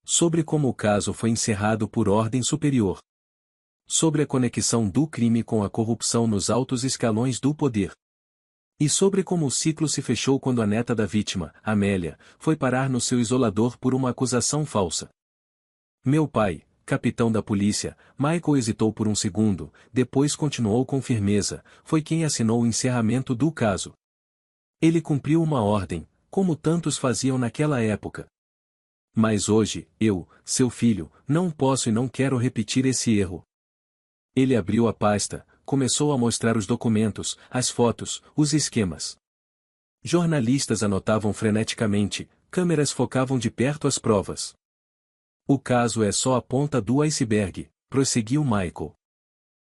Sobre como o caso foi encerrado por ordem superior. Sobre a conexão do crime com a corrupção nos altos escalões do poder. E sobre como o ciclo se fechou quando a neta da vítima, Amélia, foi parar no seu isolador por uma acusação falsa. Meu pai, capitão da polícia, Michael hesitou por um segundo, depois continuou com firmeza, foi quem assinou o encerramento do caso. Ele cumpriu uma ordem, como tantos faziam naquela época. Mas hoje, eu, seu filho, não posso e não quero repetir esse erro. Ele abriu a pasta, começou a mostrar os documentos, as fotos, os esquemas. Jornalistas anotavam freneticamente, câmeras focavam de perto as provas. O caso é só a ponta do iceberg, prosseguiu Michael.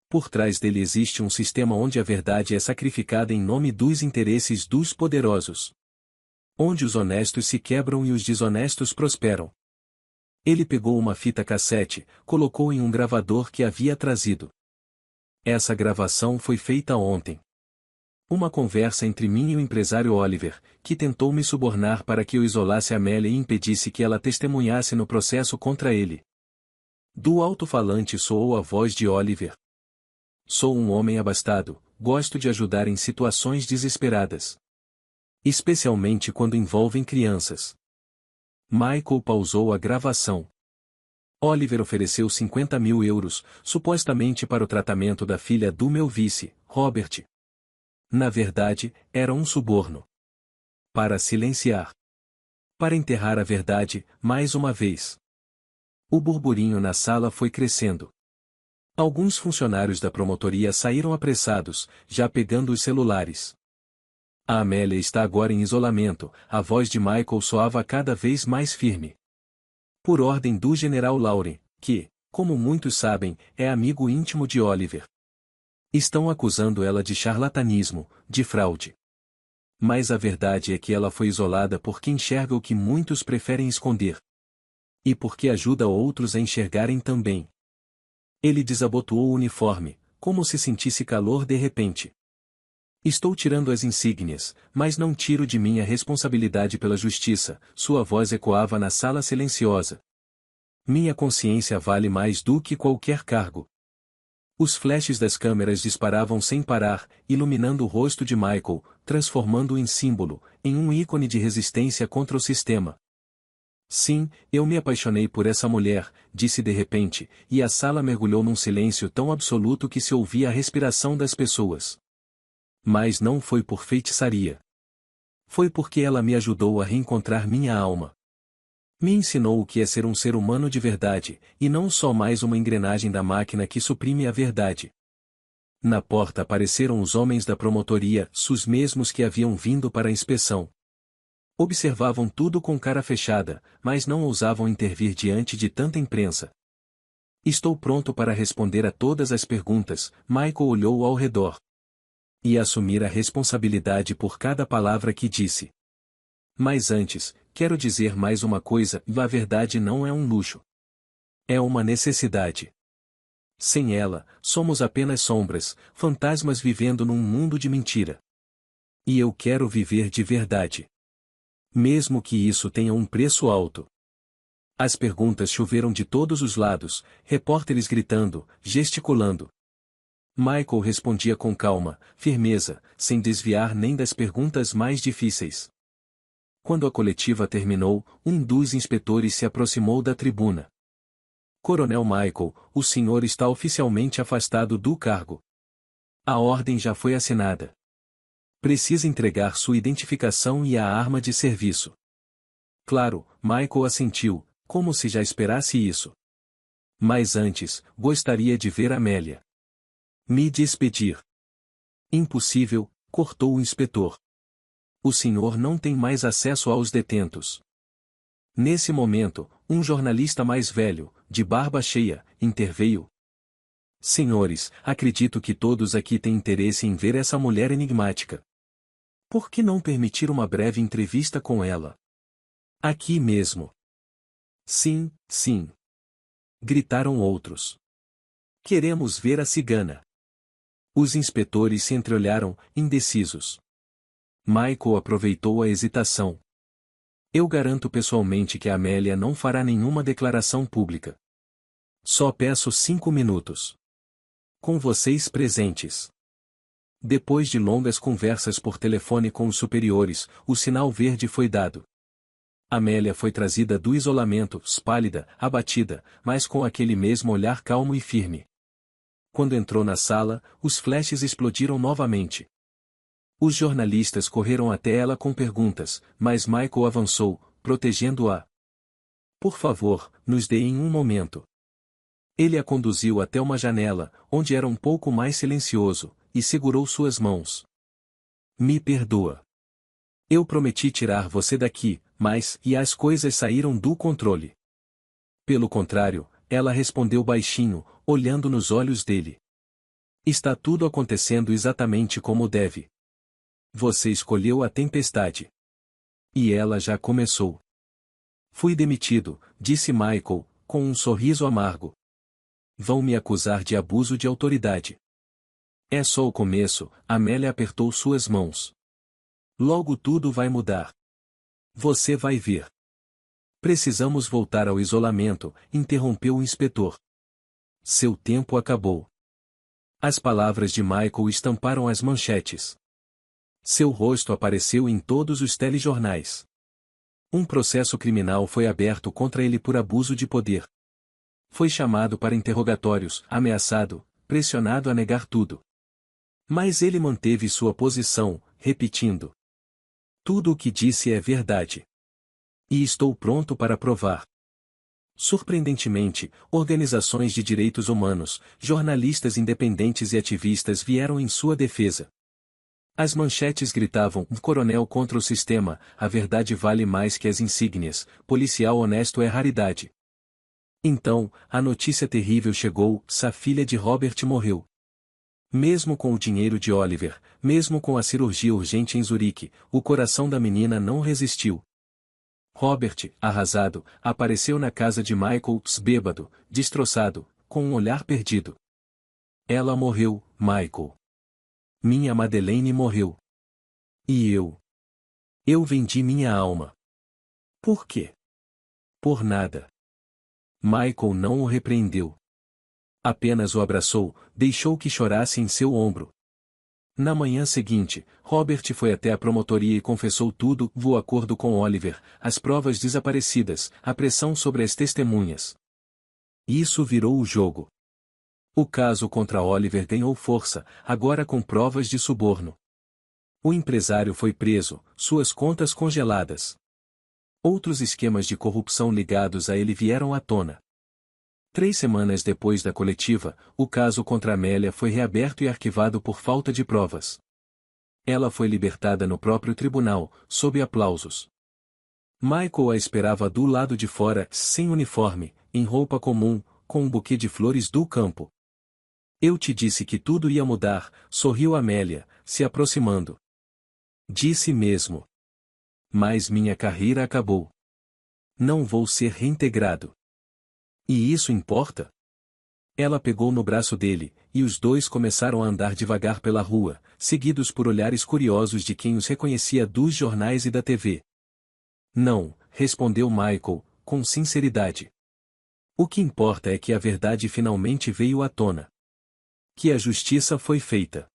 Por trás dele existe um sistema onde a verdade é sacrificada em nome dos interesses dos poderosos. Onde os honestos se quebram e os desonestos prosperam. Ele pegou uma fita cassete, colocou em um gravador que havia trazido. Essa gravação foi feita ontem. Uma conversa entre mim e o empresário Oliver, que tentou me subornar para que eu isolasse Amélia e impedisse que ela testemunhasse no processo contra ele. Do alto-falante soou a voz de Oliver. Sou um homem abastado, gosto de ajudar em situações desesperadas. Especialmente quando envolvem crianças. Michael pausou a gravação. Oliver ofereceu 50 mil euros, supostamente para o tratamento da filha do meu vice, Robert. Na verdade, era um suborno. Para silenciar. Para enterrar a verdade, mais uma vez. O burburinho na sala foi crescendo. Alguns funcionários da promotoria saíram apressados, já pegando os celulares. A Amélia está agora em isolamento, a voz de Michael soava cada vez mais firme. Por ordem do general Lauren, que, como muitos sabem, é amigo íntimo de Oliver. Estão acusando ela de charlatanismo, de fraude. Mas a verdade é que ela foi isolada porque enxerga o que muitos preferem esconder. E porque ajuda outros a enxergarem também. Ele desabotoou o uniforme, como se sentisse calor de repente. Estou tirando as insígnias, mas não tiro de mim a responsabilidade pela justiça, sua voz ecoava na sala silenciosa. Minha consciência vale mais do que qualquer cargo. Os flashes das câmeras disparavam sem parar, iluminando o rosto de Michael, transformando-o em símbolo, em um ícone de resistência contra o sistema. Sim, eu me apaixonei por essa mulher, disse de repente, e a sala mergulhou num silêncio tão absoluto que se ouvia a respiração das pessoas. Mas não foi por feitiçaria. Foi porque ela me ajudou a reencontrar minha alma. Me ensinou o que é ser um ser humano de verdade, e não só mais uma engrenagem da máquina que suprime a verdade. Na porta apareceram os homens da promotoria, os mesmos que haviam vindo para a inspeção. Observavam tudo com cara fechada, mas não ousavam intervir diante de tanta imprensa. Estou pronto para responder a todas as perguntas, Michael olhou ao redor. E assumir a responsabilidade por cada palavra que disse. Mas antes, quero dizer mais uma coisa, a verdade não é um luxo. É uma necessidade. Sem ela, somos apenas sombras, fantasmas vivendo num mundo de mentira. E eu quero viver de verdade. Mesmo que isso tenha um preço alto. As perguntas choveram de todos os lados, repórteres gritando, gesticulando. Michael respondia com calma, firmeza, sem desviar nem das perguntas mais difíceis. Quando a coletiva terminou, um dos inspetores se aproximou da tribuna. Coronel Michael, o senhor está oficialmente afastado do cargo. A ordem já foi assinada. Precisa entregar sua identificação e a arma de serviço. Claro, Michael assentiu, como se já esperasse isso. Mas antes, gostaria de ver Amélia. Me despedir. Impossível, cortou o inspetor. O senhor não tem mais acesso aos detentos. Nesse momento, um jornalista mais velho, de barba cheia, interveio. Senhores, acredito que todos aqui têm interesse em ver essa mulher enigmática. Por que não permitir uma breve entrevista com ela? Aqui mesmo. Sim, sim. Gritaram outros. Queremos ver a cigana. Os inspetores se entreolharam, indecisos. Michael aproveitou a hesitação. Eu garanto pessoalmente que a Amélia não fará nenhuma declaração pública. Só peço 5 minutos. Com vocês presentes. Depois de longas conversas por telefone com os superiores, o sinal verde foi dado. Amélia foi trazida do isolamento, pálida, abatida, mas com aquele mesmo olhar calmo e firme. Quando entrou na sala, os flashes explodiram novamente. Os jornalistas correram até ela com perguntas, mas Michael avançou, protegendo-a. Por favor, nos dê em um momento. Ele a conduziu até uma janela, onde era um pouco mais silencioso, e segurou suas mãos. Me perdoa. Eu prometi tirar você daqui, mas, e as coisas saíram do controle. Pelo contrário, ela respondeu baixinho, olhando nos olhos dele. Está tudo acontecendo exatamente como deve. Você escolheu a tempestade. E ela já começou. Fui demitido, disse Michael, com um sorriso amargo. Vão me acusar de abuso de autoridade. É só o começo, Amélia apertou suas mãos. Logo tudo vai mudar. Você vai ver. Precisamos voltar ao isolamento, interrompeu o inspetor. Seu tempo acabou. As palavras de Michael estamparam as manchetes. Seu rosto apareceu em todos os telejornais. Um processo criminal foi aberto contra ele por abuso de poder. Foi chamado para interrogatórios, ameaçado, pressionado a negar tudo. Mas ele manteve sua posição, repetindo: tudo o que disse é verdade. E estou pronto para provar. Surpreendentemente, organizações de direitos humanos, jornalistas independentes e ativistas vieram em sua defesa. As manchetes gritavam: um coronel contra o sistema, a verdade vale mais que as insígnias, policial honesto é raridade. Então, a notícia terrível chegou: a filha de Robert morreu. Mesmo com o dinheiro de Oliver, mesmo com a cirurgia urgente em Zurique, o coração da menina não resistiu. Robert, arrasado, apareceu na casa de Michael, bêbado, destroçado, com um olhar perdido. Ela morreu, Michael. Minha Madeleine morreu. E eu? Eu vendi minha alma. Por quê? Por nada. Michael não o repreendeu. Apenas o abraçou, deixou que chorasse em seu ombro. Na manhã seguinte, Robert foi até a promotoria e confessou tudo: o acordo com Oliver, as provas desaparecidas, a pressão sobre as testemunhas. Isso virou o jogo. O caso contra Oliver ganhou força, agora com provas de suborno. O empresário foi preso, suas contas congeladas. Outros esquemas de corrupção ligados a ele vieram à tona. 3 semanas depois da coletiva, o caso contra Amélia foi reaberto e arquivado por falta de provas. Ela foi libertada no próprio tribunal, sob aplausos. Michael a esperava do lado de fora, sem uniforme, em roupa comum, com um buquê de flores do campo. Eu te disse que tudo ia mudar, sorriu Amélia, se aproximando. Disse mesmo. Mas minha carreira acabou. Não vou ser reintegrado. E isso importa? Ela pegou no braço dele, e os dois começaram a andar devagar pela rua, seguidos por olhares curiosos de quem os reconhecia dos jornais e da TV. Não, respondeu Michael, com sinceridade. O que importa é que a verdade finalmente veio à tona. Que a justiça foi feita.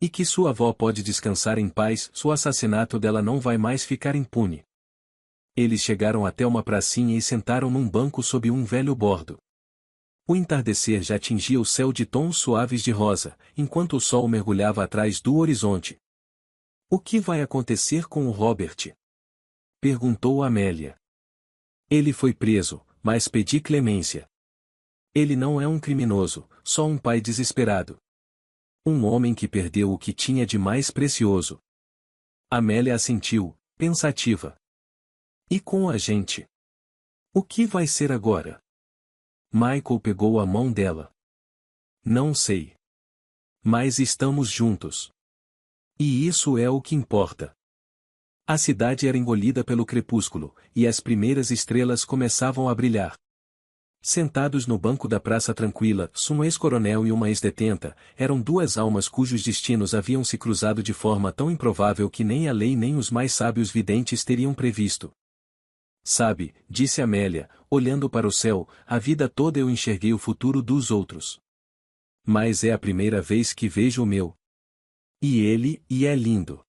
E que sua avó pode descansar em paz, o assassinato dela não vai mais ficar impune. Eles chegaram até uma pracinha e sentaram num banco sob um velho bordo. O entardecer já tingia o céu de tons suaves de rosa, enquanto o sol mergulhava atrás do horizonte. O que vai acontecer com o Robert? Perguntou Amélia. Ele foi preso, mas pedi clemência. Ele não é um criminoso, só um pai desesperado. Um homem que perdeu o que tinha de mais precioso. Amélia assentiu, pensativa. E com a gente? O que vai ser agora? Michael pegou a mão dela. Não sei. Mas estamos juntos. E isso é o que importa. A cidade era engolida pelo crepúsculo, e as primeiras estrelas começavam a brilhar. Sentados no banco da praça tranquila, um ex-coronel e uma ex-detenta, eram duas almas cujos destinos haviam se cruzado de forma tão improvável que nem a lei nem os mais sábios videntes teriam previsto. Sabe, disse Amélia, olhando para o céu, a vida toda eu enxerguei o futuro dos outros. Mas é a primeira vez que vejo o meu. E é lindo.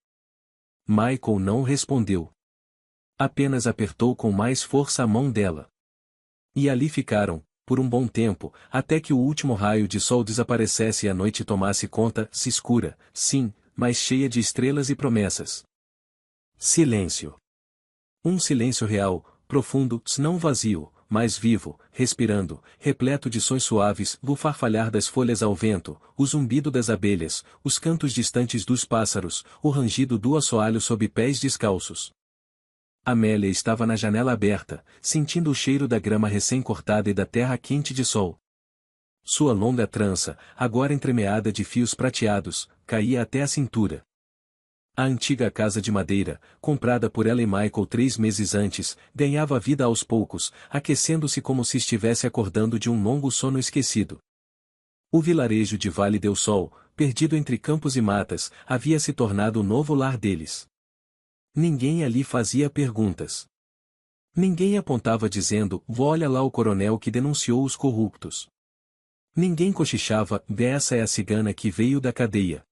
Michael não respondeu. Apenas apertou com mais força a mão dela. E ali ficaram, por um bom tempo, até que o último raio de sol desaparecesse e a noite tomasse conta, se escura, sim, mas cheia de estrelas e promessas. Silêncio. Um silêncio real, profundo, não vazio, mas vivo, respirando, repleto de sons suaves, o farfalhar das folhas ao vento, o zumbido das abelhas, os cantos distantes dos pássaros, o rangido do assoalho sob pés descalços. Amélia estava na janela aberta, sentindo o cheiro da grama recém-cortada e da terra quente de sol. Sua longa trança, agora entremeada de fios prateados, caía até a cintura. A antiga casa de madeira, comprada por ela e Michael 3 meses antes, ganhava vida aos poucos, aquecendo-se como se estivesse acordando de um longo sono esquecido. O vilarejo de Vale del Sol, perdido entre campos e matas, havia se tornado o novo lar deles. Ninguém ali fazia perguntas. Ninguém apontava dizendo, olha lá o coronel que denunciou os corruptos. Ninguém cochichava, essa é a cigana que veio da cadeia.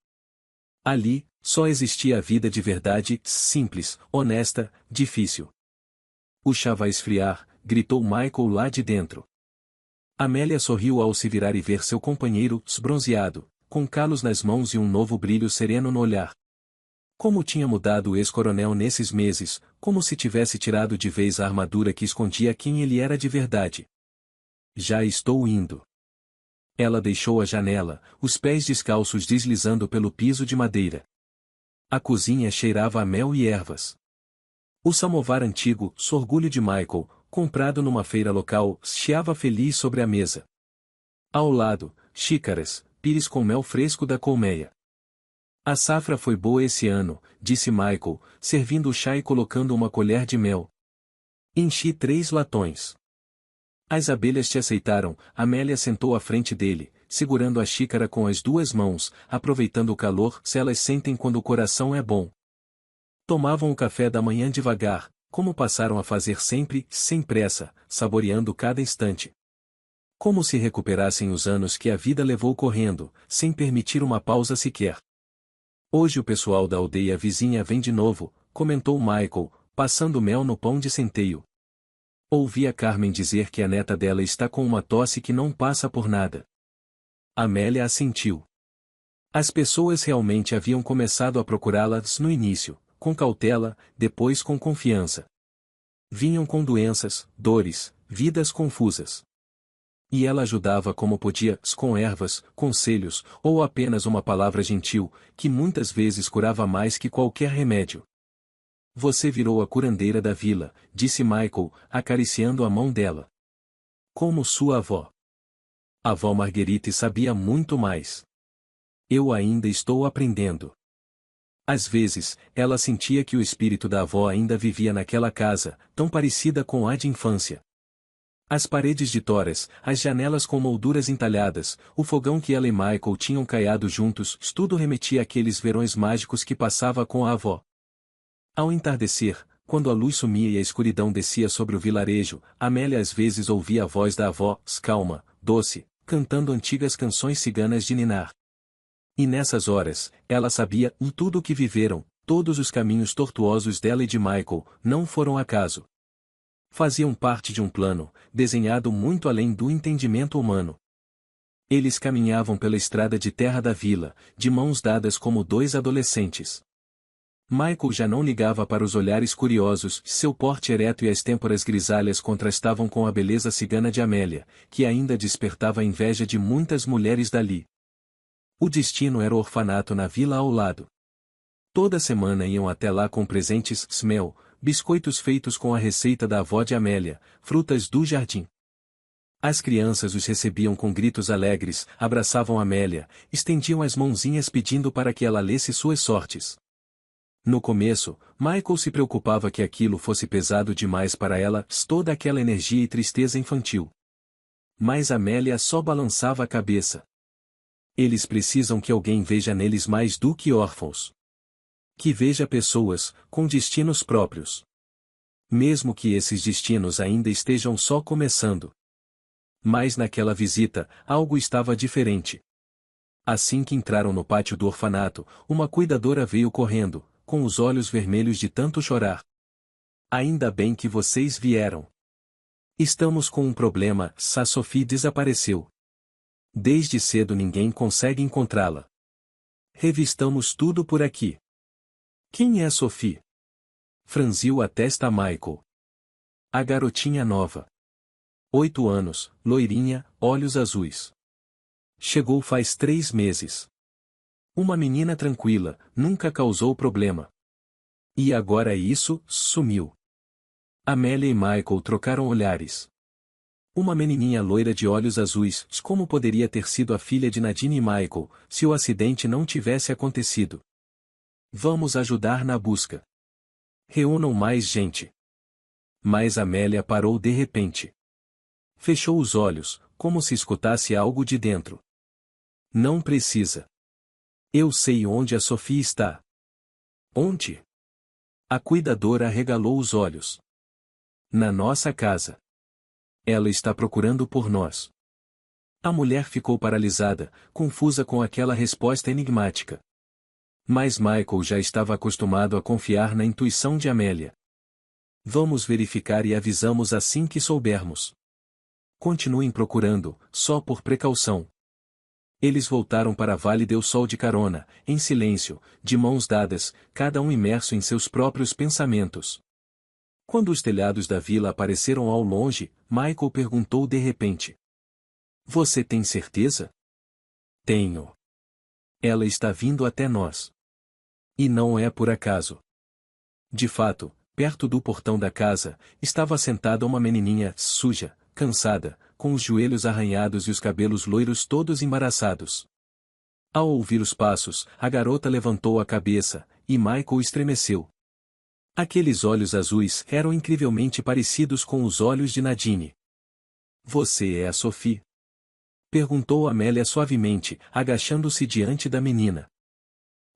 Ali, só existia a vida de verdade, simples, honesta, difícil. O chá vai esfriar, gritou Michael lá de dentro. Amélia sorriu ao se virar e ver seu companheiro, bronzeado, com calos nas mãos e um novo brilho sereno no olhar. Como tinha mudado o ex-coronel nesses meses, como se tivesse tirado de vez a armadura que escondia quem ele era de verdade. Já estou indo. Ela deixou a janela, os pés descalços deslizando pelo piso de madeira. A cozinha cheirava a mel e ervas. O samovar antigo, orgulho de Michael, comprado numa feira local, chiava feliz sobre a mesa. Ao lado, xícaras, pires com mel fresco da colmeia. A safra foi boa esse ano, disse Michael, servindo o chá e colocando uma colher de mel. Enchi 3 latões. As abelhas te aceitaram. Amélia sentou à frente dele, segurando a xícara com as 2 mãos, aproveitando o calor, se elas sentem quando o coração é bom. Tomavam o café da manhã devagar, como passaram a fazer sempre, sem pressa, saboreando cada instante. Como se recuperassem os anos que a vida levou correndo, sem permitir uma pausa sequer. Hoje o pessoal da aldeia vizinha vem de novo, comentou Michael, passando mel no pão de centeio. Ouvi a Carmen dizer que a neta dela está com uma tosse que não passa por nada. Amélia assentiu. As pessoas realmente haviam começado a procurá-las no início, com cautela, depois com confiança. Vinham com doenças, dores, vidas confusas. E ela ajudava como podia, com ervas, conselhos, ou apenas uma palavra gentil, que muitas vezes curava mais que qualquer remédio. Você virou a curandeira da vila, disse Michael, acariciando a mão dela. Como sua avó. A avó Marguerite sabia muito mais. Eu ainda estou aprendendo. Às vezes, ela sentia que o espírito da avó ainda vivia naquela casa, tão parecida com a de infância. As paredes de toras, as janelas com molduras entalhadas, o fogão que ela e Michael tinham caiado juntos, tudo remetia àqueles verões mágicos que passava com a avó. Ao entardecer, quando a luz sumia e a escuridão descia sobre o vilarejo, Amélia às vezes ouvia a voz da avó, calma, doce, cantando antigas canções ciganas de ninar. E nessas horas, ela sabia tudo o que viveram, todos os caminhos tortuosos dela e de Michael, não foram acaso. Faziam parte de um plano, desenhado muito além do entendimento humano. Eles caminhavam pela estrada de terra da vila, de mãos dadas como dois adolescentes. Michael já não ligava para os olhares curiosos, seu porte ereto e as têmporas grisalhas contrastavam com a beleza cigana de Amélia, que ainda despertava a inveja de muitas mulheres dali. O destino era o orfanato na vila ao lado. Toda semana iam até lá com presentes, smell, biscoitos feitos com a receita da avó de Amélia, frutas do jardim. As crianças os recebiam com gritos alegres, abraçavam Amélia, estendiam as mãozinhas pedindo para que ela lesse suas sortes. No começo, Michael se preocupava que aquilo fosse pesado demais para ela, toda aquela energia e tristeza infantil. Mas Amélia só balançava a cabeça. Eles precisam que alguém veja neles mais do que órfãos. Que veja pessoas, com destinos próprios. Mesmo que esses destinos ainda estejam só começando. Mas naquela visita, algo estava diferente. Assim que entraram no pátio do orfanato, uma cuidadora veio correndo, com os olhos vermelhos de tanto chorar. Ainda bem que vocês vieram. Estamos com um problema, Sophie desapareceu. Desde cedo ninguém consegue encontrá-la. Revistamos tudo por aqui. Quem é Sophie? Franziu a testa Michael. A garotinha nova. 8 anos, loirinha, olhos azuis. Chegou faz 3 meses. Uma menina tranquila, nunca causou problema. E agora isso, sumiu. Amélia e Michael trocaram olhares. Uma menininha loira de olhos azuis, como poderia ter sido a filha de Nadine e Michael, se o acidente não tivesse acontecido? Vamos ajudar na busca. Reúnam mais gente. Mas Amélia parou de repente. Fechou os olhos, como se escutasse algo de dentro. Não precisa. Eu sei onde a Sophie está. Onde? A cuidadora arregalou os olhos. Na nossa casa. Ela está procurando por nós. A mulher ficou paralisada, confusa com aquela resposta enigmática. Mas Michael já estava acostumado a confiar na intuição de Amélia. Vamos verificar e avisamos assim que soubermos. Continuem procurando, só por precaução. Eles voltaram para Vale del Sol de carona, em silêncio, de mãos dadas, cada um imerso em seus próprios pensamentos. Quando os telhados da vila apareceram ao longe, Michael perguntou de repente. Você tem certeza? Tenho. Ela está vindo até nós. E não é por acaso. De fato, perto do portão da casa, estava sentada uma menininha, suja, cansada, com os joelhos arranhados e os cabelos loiros todos embaraçados. Ao ouvir os passos, a garota levantou a cabeça, e Michael estremeceu. Aqueles olhos azuis eram incrivelmente parecidos com os olhos de Nadine. Você é a Sophie? Perguntou Amélia suavemente, agachando-se diante da menina.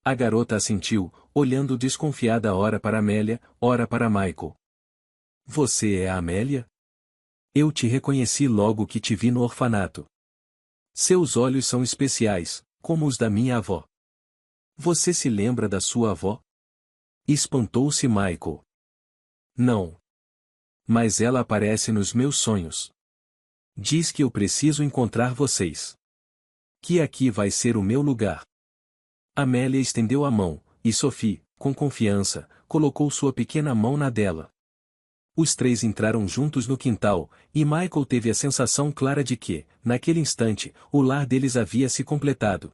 A garota assentiu, olhando desconfiada ora para Amélia, ora para Michael. Você é a Amélia? Eu te reconheci logo que te vi no orfanato. Seus olhos são especiais, como os da minha avó. Você se lembra da sua avó? Espantou-se Michael. Não. Mas ela aparece nos meus sonhos. Diz que eu preciso encontrar vocês. Que aqui vai ser o meu lugar. Amélia estendeu a mão, e Sophie, com confiança, colocou sua pequena mão na dela. Os três entraram juntos no quintal, e Michael teve a sensação clara de que, naquele instante, o lar deles havia se completado.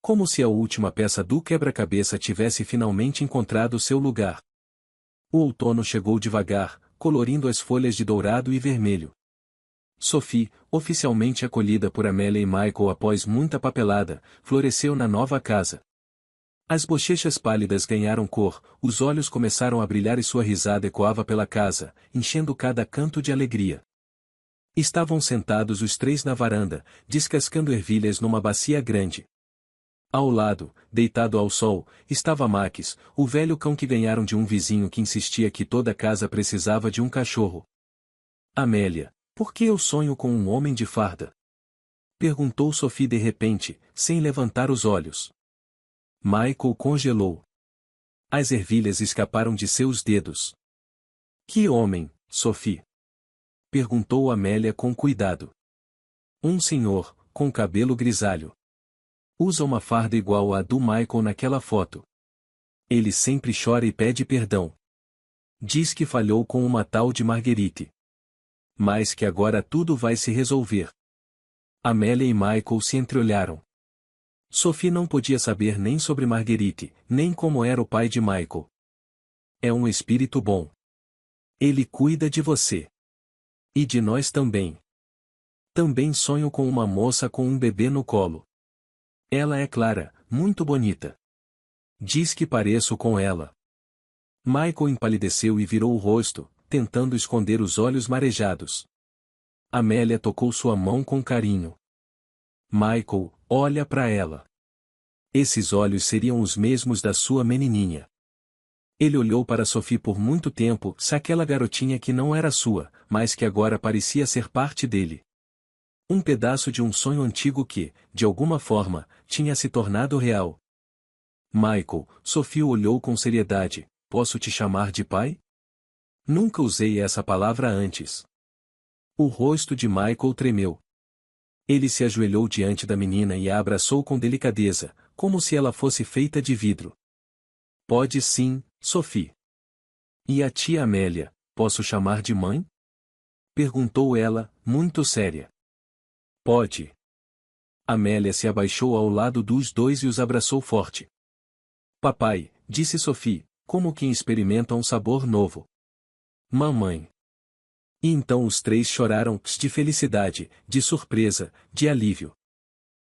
Como se a última peça do quebra-cabeça tivesse finalmente encontrado seu lugar. O outono chegou devagar, colorindo as folhas de dourado e vermelho. Sophie, oficialmente acolhida por Amélia e Michael após muita papelada, floresceu na nova casa. As bochechas pálidas ganharam cor, os olhos começaram a brilhar e sua risada ecoava pela casa, enchendo cada canto de alegria. Estavam sentados os três na varanda, descascando ervilhas numa bacia grande. Ao lado, deitado ao sol, estava Max, o velho cão que ganharam de um vizinho que insistia que toda casa precisava de um cachorro. Amélia, por que eu sonho com um homem de farda? Perguntou Sophie de repente, sem levantar os olhos. Michael congelou. As ervilhas escaparam de seus dedos. Que homem, Sophie? Perguntou Amélia com cuidado. Um senhor, com cabelo grisalho. Usa uma farda igual à do Michael naquela foto. Ele sempre chora e pede perdão. Diz que falhou com uma tal de Marguerite. Mas que agora tudo vai se resolver. Amélia e Michael se entreolharam. Sophie não podia saber nem sobre Marguerite, nem como era o pai de Michael. É um espírito bom. Ele cuida de você. E de nós também. Também sonho com uma moça com um bebê no colo. Ela é clara, muito bonita. Diz que pareço com ela. Michael empalideceu e virou o rosto, tentando esconder os olhos marejados. Amélia tocou sua mão com carinho. Michael, olha para ela. Esses olhos seriam os mesmos da sua menininha. Ele olhou para Sophie por muito tempo, se aquela garotinha que não era sua, mas que agora parecia ser parte dele. Um pedaço de um sonho antigo que, de alguma forma, tinha se tornado real. Michael, Sophie olhou com seriedade. Posso te chamar de pai? Nunca usei essa palavra antes. O rosto de Michael tremeu. Ele se ajoelhou diante da menina e a abraçou com delicadeza, como se ela fosse feita de vidro. Pode sim, Sophie. E a tia Amélia, posso chamar de mãe? Perguntou ela, muito séria. Pode. Amélia se abaixou ao lado dos dois e os abraçou forte. Papai, disse Sophie, como quem experimenta um sabor novo. Mamãe. E então os três choraram, de felicidade, de surpresa, de alívio.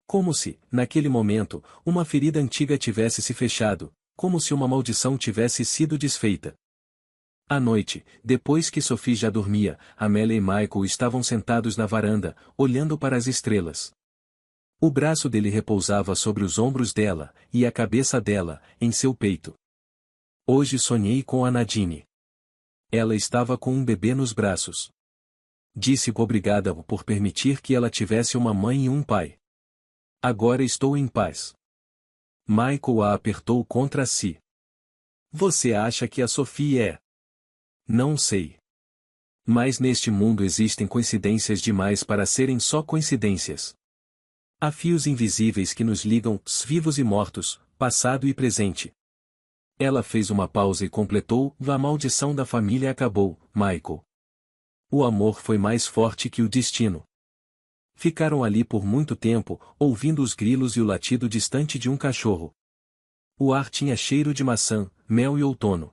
Como se, naquele momento, uma ferida antiga tivesse se fechado, como se uma maldição tivesse sido desfeita. À noite, depois que Sophie já dormia, Amélia e Michael estavam sentados na varanda, olhando para as estrelas. O braço dele repousava sobre os ombros dela, e a cabeça dela, em seu peito. Hoje sonhei com a Nadine. Ela estava com um bebê nos braços. Disse obrigada por permitir que ela tivesse uma mãe e um pai. Agora estou em paz. Michael a apertou contra si. Você acha que a Sophie é? Não sei. Mas neste mundo existem coincidências demais para serem só coincidências. Há fios invisíveis que nos ligam, vivos e mortos, passado e presente. Ela fez uma pausa e completou, a maldição da família acabou, Michael. O amor foi mais forte que o destino. Ficaram ali por muito tempo, ouvindo os grilos e o latido distante de um cachorro. O ar tinha cheiro de maçã, mel e outono.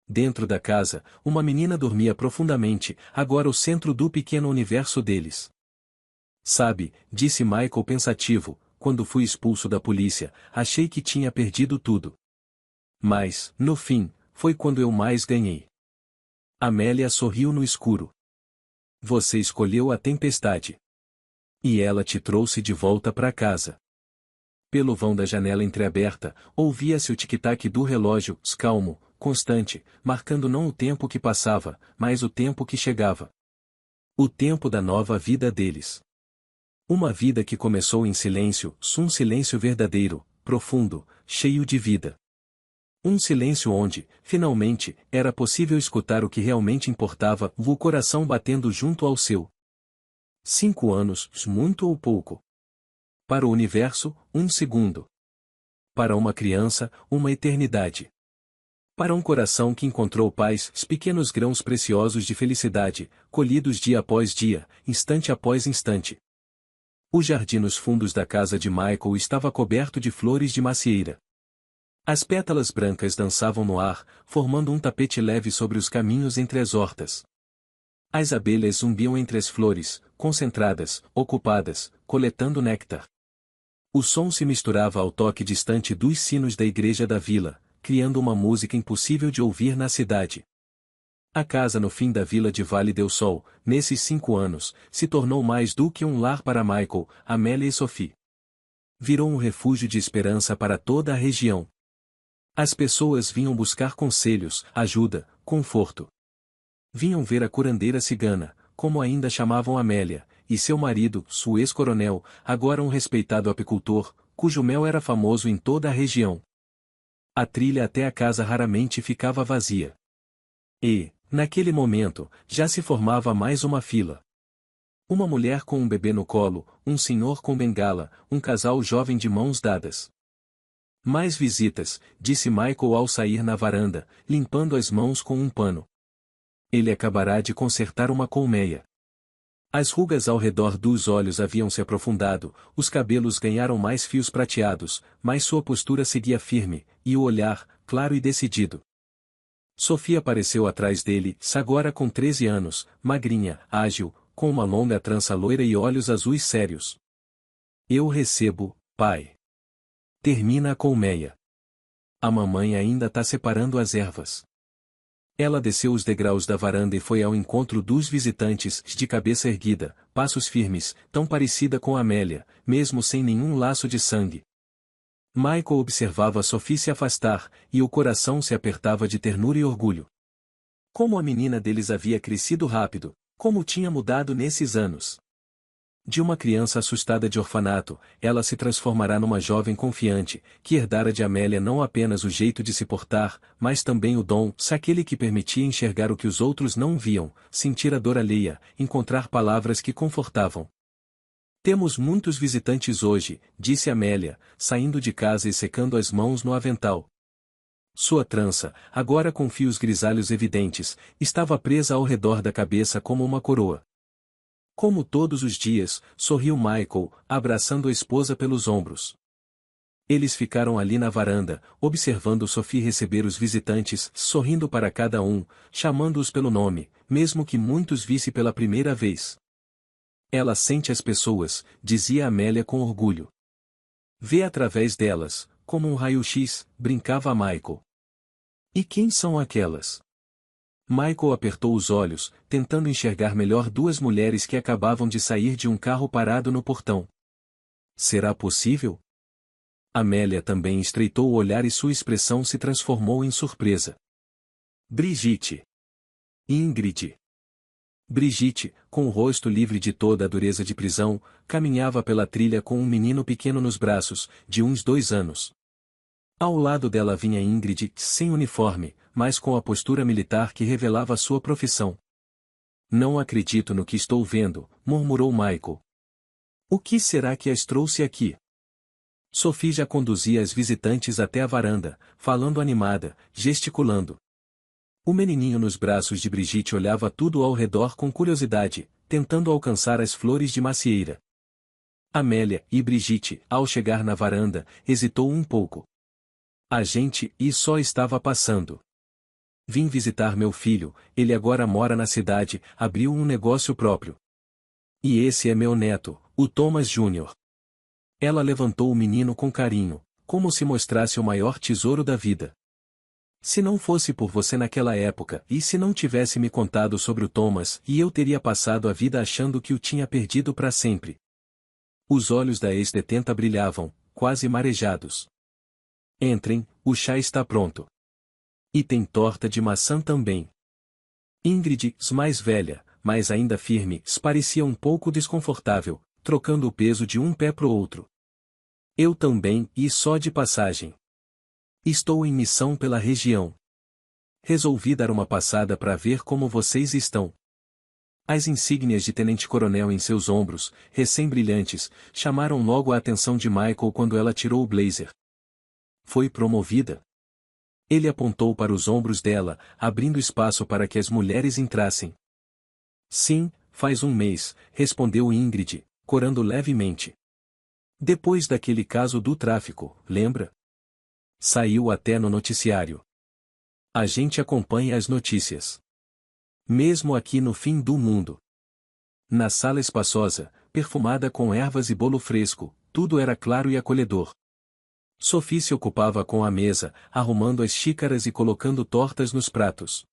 Dentro da casa, uma menina dormia profundamente, agora o centro do pequeno universo deles. Sabe, disse Michael pensativo, quando fui expulso da polícia, achei que tinha perdido tudo. Mas, no fim, foi quando eu mais ganhei. Amélia sorriu no escuro. Você escolheu a tempestade. E ela te trouxe de volta para casa. Pelo vão da janela entreaberta, ouvia-se o tic-tac do relógio, calmo, constante, marcando não o tempo que passava, mas o tempo que chegava. O tempo da nova vida deles. Uma vida que começou em silêncio, um silêncio verdadeiro, profundo, cheio de vida. Um silêncio onde, finalmente, era possível escutar o que realmente importava, o coração batendo junto ao seu. 5 anos, muito ou pouco. Para o universo, 1 segundo. Para uma criança, uma eternidade. Para um coração que encontrou paz, pequenos grãos preciosos de felicidade, colhidos dia após dia, instante após instante. O jardim nos fundos da casa de Michael estava coberto de flores de macieira. As pétalas brancas dançavam no ar, formando um tapete leve sobre os caminhos entre as hortas. As abelhas zumbiam entre as flores, concentradas, ocupadas, coletando néctar. O som se misturava ao toque distante dos sinos da igreja da vila, criando uma música impossível de ouvir na cidade. A casa no fim da vila de Vale del Sol, nesses 5 anos, se tornou mais do que um lar para Michael, Amélia e Sophie. Virou um refúgio de esperança para toda a região. As pessoas vinham buscar conselhos, ajuda, conforto. Vinham ver a curandeira cigana, como ainda chamavam Amélia, e seu marido, o ex-coronel, agora um respeitado apicultor, cujo mel era famoso em toda a região. A trilha até a casa raramente ficava vazia. E, naquele momento, já se formava mais uma fila. Uma mulher com um bebê no colo, um senhor com bengala, um casal jovem de mãos dadas. Mais visitas, disse Michael ao sair na varanda, limpando as mãos com um pano. Ele acabará de consertar uma colmeia. As rugas ao redor dos olhos haviam se aprofundado, os cabelos ganharam mais fios prateados, mas sua postura seguia firme, e o olhar, claro e decidido. Sophie apareceu atrás dele, agora com 13 anos, magrinha, ágil, com uma longa trança loira e olhos azuis sérios. Eu recebo, pai. Termina a colmeia. A mamãe ainda tá separando as ervas. Ela desceu os degraus da varanda e foi ao encontro dos visitantes, de cabeça erguida, passos firmes, tão parecida com Amélia, mesmo sem nenhum laço de sangue. Michael observava Sophie se afastar, e o coração se apertava de ternura e orgulho. Como a menina deles havia crescido rápido, como tinha mudado nesses anos. De uma criança assustada de orfanato, ela se transformará numa jovem confiante, que herdara de Amélia não apenas o jeito de se portar, mas também o dom, aquele que permitia enxergar o que os outros não viam, sentir a dor alheia, encontrar palavras que confortavam. Temos muitos visitantes hoje, disse Amélia, saindo de casa e secando as mãos no avental. Sua trança, agora com fios grisalhos evidentes, estava presa ao redor da cabeça como uma coroa. Como todos os dias, sorriu Michael, abraçando a esposa pelos ombros. Eles ficaram ali na varanda, observando Sophie receber os visitantes, sorrindo para cada um, chamando-os pelo nome, mesmo que muitos visse pela primeira vez. Ela sente as pessoas, dizia Amélia com orgulho. Vê através delas, como um raio-x, brincava Michael. E quem são aquelas? Michael apertou os olhos, tentando enxergar melhor duas mulheres que acabavam de sair de um carro parado no portão. Será possível? Amélia também estreitou o olhar e sua expressão se transformou em surpresa. Brigitte. Ingrid. Brigitte, com o rosto livre de toda a dureza de prisão, caminhava pela trilha com um menino pequeno nos braços, de uns 2 anos. Ao lado dela vinha Ingrid, sem uniforme, mas com a postura militar que revelava sua profissão. Não acredito no que estou vendo, murmurou Michael. O que será que as trouxe aqui? Sophie já conduzia as visitantes até a varanda, falando animada, gesticulando. O menininho nos braços de Brigitte olhava tudo ao redor com curiosidade, tentando alcançar as flores de macieira. Amélia e Brigitte, ao chegar na varanda, hesitou um pouco. A gente só estava passando. Vim visitar meu filho, ele agora mora na cidade, abriu um negócio próprio. E esse é meu neto, o Thomas Jr. Ela levantou o menino com carinho, como se mostrasse o maior tesouro da vida. Se não fosse por você naquela época, e se não tivesse me contado sobre o Thomas, e eu teria passado a vida achando que o tinha perdido para sempre. Os olhos da ex-detenta brilhavam, quase marejados. Entrem, o chá está pronto. E tem torta de maçã também. Ingrid, mais velha, mas ainda firme, parecia um pouco desconfortável, trocando o peso de um pé pro outro. Eu também, e só de passagem. Estou em missão pela região. Resolvi dar uma passada para ver como vocês estão. As insígnias de tenente-coronel em seus ombros, recém-brilhantes, chamaram logo a atenção de Michael quando ela tirou o blazer. Foi promovida. Ele apontou para os ombros dela, abrindo espaço para que as mulheres entrassem. Sim, faz um mês, respondeu Ingrid, corando levemente. Depois daquele caso do tráfico, lembra? Saiu até no noticiário. A gente acompanha as notícias. Mesmo aqui no fim do mundo. Na sala espaçosa, perfumada com ervas e bolo fresco, tudo era claro e acolhedor. Sophie se ocupava com a mesa, arrumando as xícaras e colocando tortas nos pratos.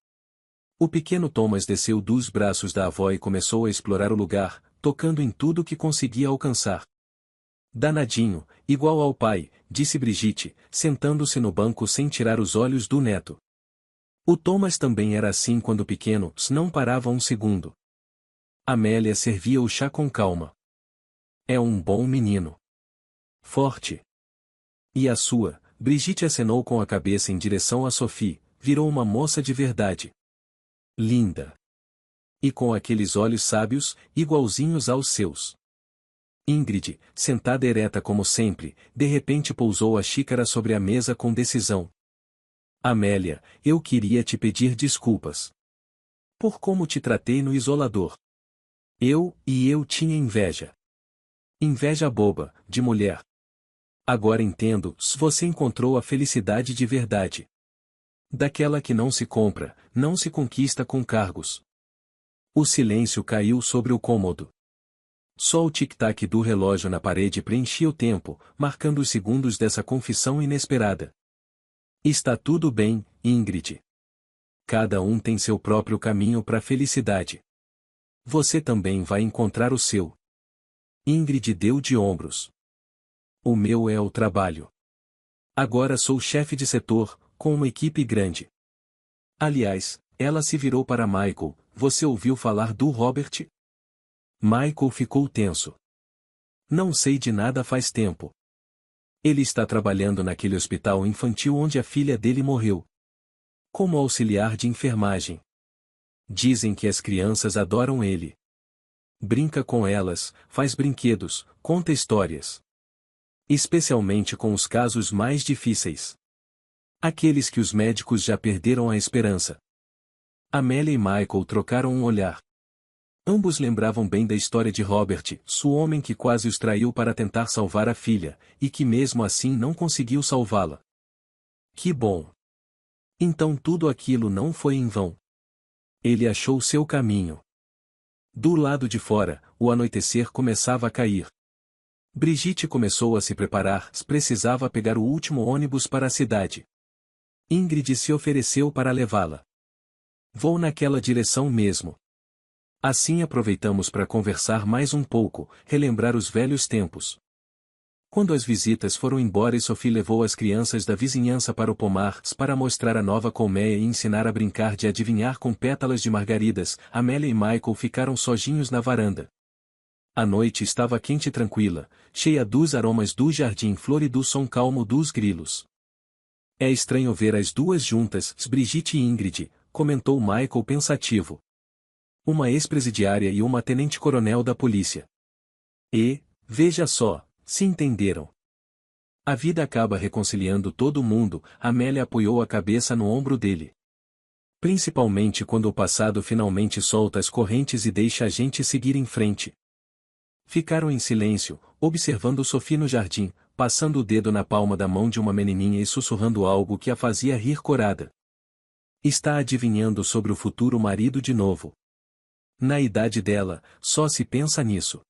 O pequeno Thomas desceu dos braços da avó e começou a explorar o lugar, tocando em tudo que conseguia alcançar. Danadinho, igual ao pai, disse Brigitte, sentando-se no banco sem tirar os olhos do neto. O Thomas também era assim quando pequeno, não parava um segundo. Amélia servia o chá com calma. É um bom menino. Forte. E a sua? Brigitte acenou com a cabeça em direção a Sophie, virou uma moça de verdade. Linda. E com aqueles olhos sábios, igualzinhos aos seus. Ingrid, sentada ereta como sempre, de repente pousou a xícara sobre a mesa com decisão. Amélia, eu queria te pedir desculpas. Por como te tratei no isolador. Eu tinha inveja. Inveja boba, de mulher. Agora entendo, você encontrou a felicidade de verdade. Daquela que não se compra, não se conquista com cargos. O silêncio caiu sobre o cômodo. Só o tic-tac do relógio na parede preenchia o tempo, marcando os segundos dessa confissão inesperada. Está tudo bem, Ingrid. Cada um tem seu próprio caminho para a felicidade. Você também vai encontrar o seu. Ingrid deu de ombros. O meu é o trabalho. Agora sou chefe de setor, com uma equipe grande. Aliás, ela se virou para Michael. Você ouviu falar do Robert? Michael ficou tenso. Não sei de nada faz tempo. Ele está trabalhando naquele hospital infantil onde a filha dele morreu. Como auxiliar de enfermagem. Dizem que as crianças adoram ele. Brinca com elas, faz brinquedos, conta histórias. Especialmente com os casos mais difíceis. Aqueles que os médicos já perderam a esperança. Amélia e Michael trocaram um olhar. Ambos lembravam bem da história de Robert, o homem que quase os traiu para tentar salvar a filha, e que mesmo assim não conseguiu salvá-la. Que bom! Então tudo aquilo não foi em vão. Ele achou seu caminho. Do lado de fora, o anoitecer começava a cair. Brigitte começou a se preparar, precisava pegar o último ônibus para a cidade. Ingrid se ofereceu para levá-la. Vou naquela direção mesmo. Assim aproveitamos para conversar mais um pouco, relembrar os velhos tempos. Quando as visitas foram embora e Sophie levou as crianças da vizinhança para o pomar para mostrar a nova colmeia e ensinar a brincar de adivinhar com pétalas de margaridas, Amélia e Michael ficaram sozinhos na varanda. A noite estava quente e tranquila, cheia dos aromas do jardim florido e do som calmo dos grilos. É estranho ver as duas juntas, Brigitte e Ingrid, comentou Michael pensativo. Uma ex-presidiária e uma tenente-coronel da polícia. E, veja só, se entenderam. A vida acaba reconciliando todo mundo, Amélia apoiou a cabeça no ombro dele. Principalmente quando o passado finalmente solta as correntes e deixa a gente seguir em frente. Ficaram em silêncio, observando Sophie no jardim, passando o dedo na palma da mão de uma menininha e sussurrando algo que a fazia rir corada. Está adivinhando sobre o futuro marido de novo. Na idade dela, só se pensa nisso.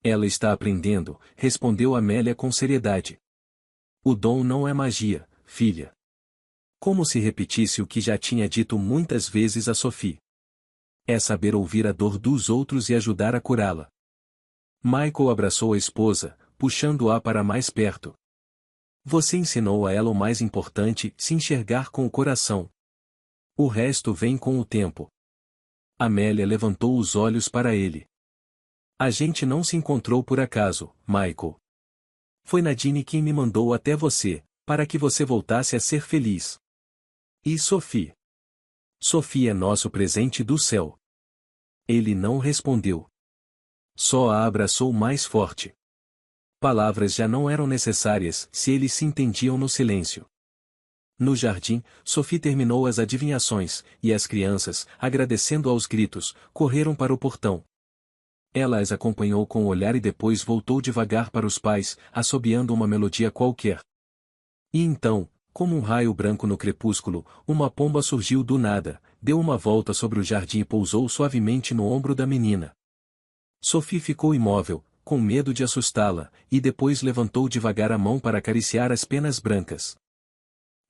Ela está aprendendo, respondeu Amélia com seriedade. O dom não é magia, filha. Como se repetisse o que já tinha dito muitas vezes a Sophie. É saber ouvir a dor dos outros e ajudar a curá-la. Michael abraçou a esposa, puxando-a para mais perto. Você ensinou a ela o mais importante, se enxergar com o coração. O resto vem com o tempo. Amélia levantou os olhos para ele. A gente não se encontrou por acaso, Michael. Foi Nadine quem me mandou até você, para que você voltasse a ser feliz. E Sophie? Sophie é nosso presente do céu. Ele não respondeu. Só a abraçou mais forte. Palavras já não eram necessárias, se eles se entendiam no silêncio. No jardim, Sophie terminou as adivinhações, e as crianças, agradecendo aos gritos, correram para o portão. Ela as acompanhou com o olhar e depois voltou devagar para os pais, assobiando uma melodia qualquer. E então, como um raio branco no crepúsculo, uma pomba surgiu do nada, deu uma volta sobre o jardim e pousou suavemente no ombro da menina. Sophie ficou imóvel, com medo de assustá-la, e depois levantou devagar a mão para acariciar as penas brancas.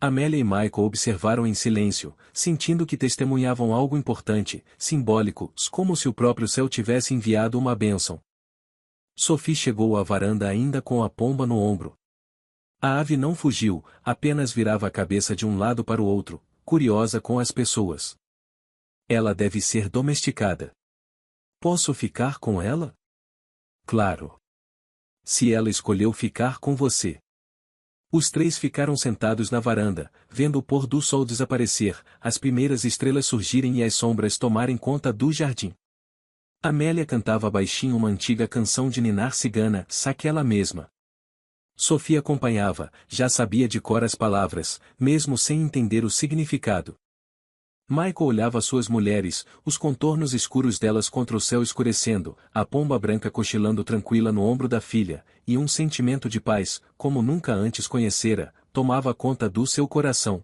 Amélia e Michael observaram em silêncio, sentindo que testemunhavam algo importante, simbólico, como se o próprio céu tivesse enviado uma bênção. Sophie chegou à varanda ainda com a pomba no ombro. A ave não fugiu, apenas virava a cabeça de um lado para o outro, curiosa com as pessoas. Ela deve ser domesticada. Posso ficar com ela? Claro. Se ela escolheu ficar com você. Os três ficaram sentados na varanda, vendo o pôr do sol desaparecer, as primeiras estrelas surgirem e as sombras tomarem conta do jardim. Amélia cantava baixinho uma antiga canção de ninar cigana, aquela mesma. Sofia acompanhava, já sabia de cor as palavras, mesmo sem entender o significado. Michael olhava suas mulheres, os contornos escuros delas contra o céu escurecendo, a pomba branca cochilando tranquila no ombro da filha, e um sentimento de paz, como nunca antes conhecera, tomava conta do seu coração.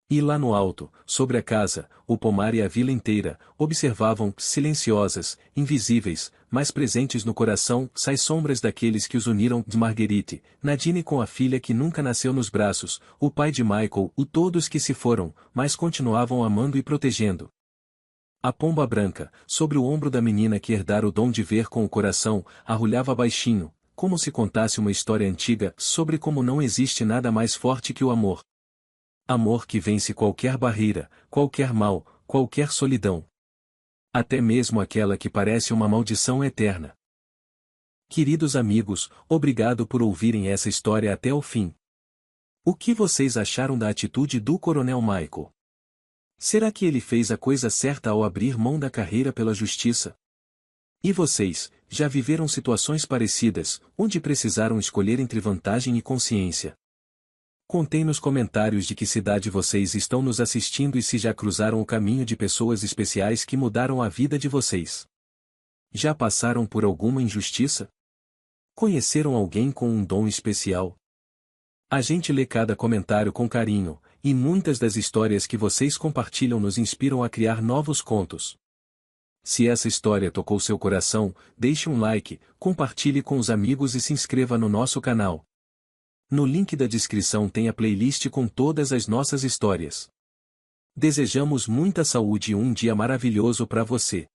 E lá no alto, sobre a casa, o pomar e a vila inteira, observavam, silenciosas, invisíveis, mas presentes no coração, as sombras daqueles que os uniram, de Marguerite, Nadine com a filha que nunca nasceu nos braços, o pai de Michael, todos que se foram, mas continuavam amando e protegendo. A pomba branca, sobre o ombro da menina que herdara o dom de ver com o coração, arrulhava baixinho, como se contasse uma história antiga, sobre como não existe nada mais forte que o amor. Amor que vence qualquer barreira, qualquer mal, qualquer solidão. Até mesmo aquela que parece uma maldição eterna. Queridos amigos, obrigado por ouvirem essa história até o fim. O que vocês acharam da atitude do Coronel Michael? Será que ele fez a coisa certa ao abrir mão da carreira pela justiça? E vocês, já viveram situações parecidas, onde precisaram escolher entre vantagem e consciência? Contem nos comentários de que cidade vocês estão nos assistindo e se já cruzaram o caminho de pessoas especiais que mudaram a vida de vocês. Já passaram por alguma injustiça? Conheceram alguém com um dom especial? A gente lê cada comentário com carinho, e muitas das histórias que vocês compartilham nos inspiram a criar novos contos. Se essa história tocou seu coração, deixe um like, compartilhe com os amigos e se inscreva no nosso canal. No link da descrição tem a playlist com todas as nossas histórias. Desejamos muita saúde e um dia maravilhoso para você.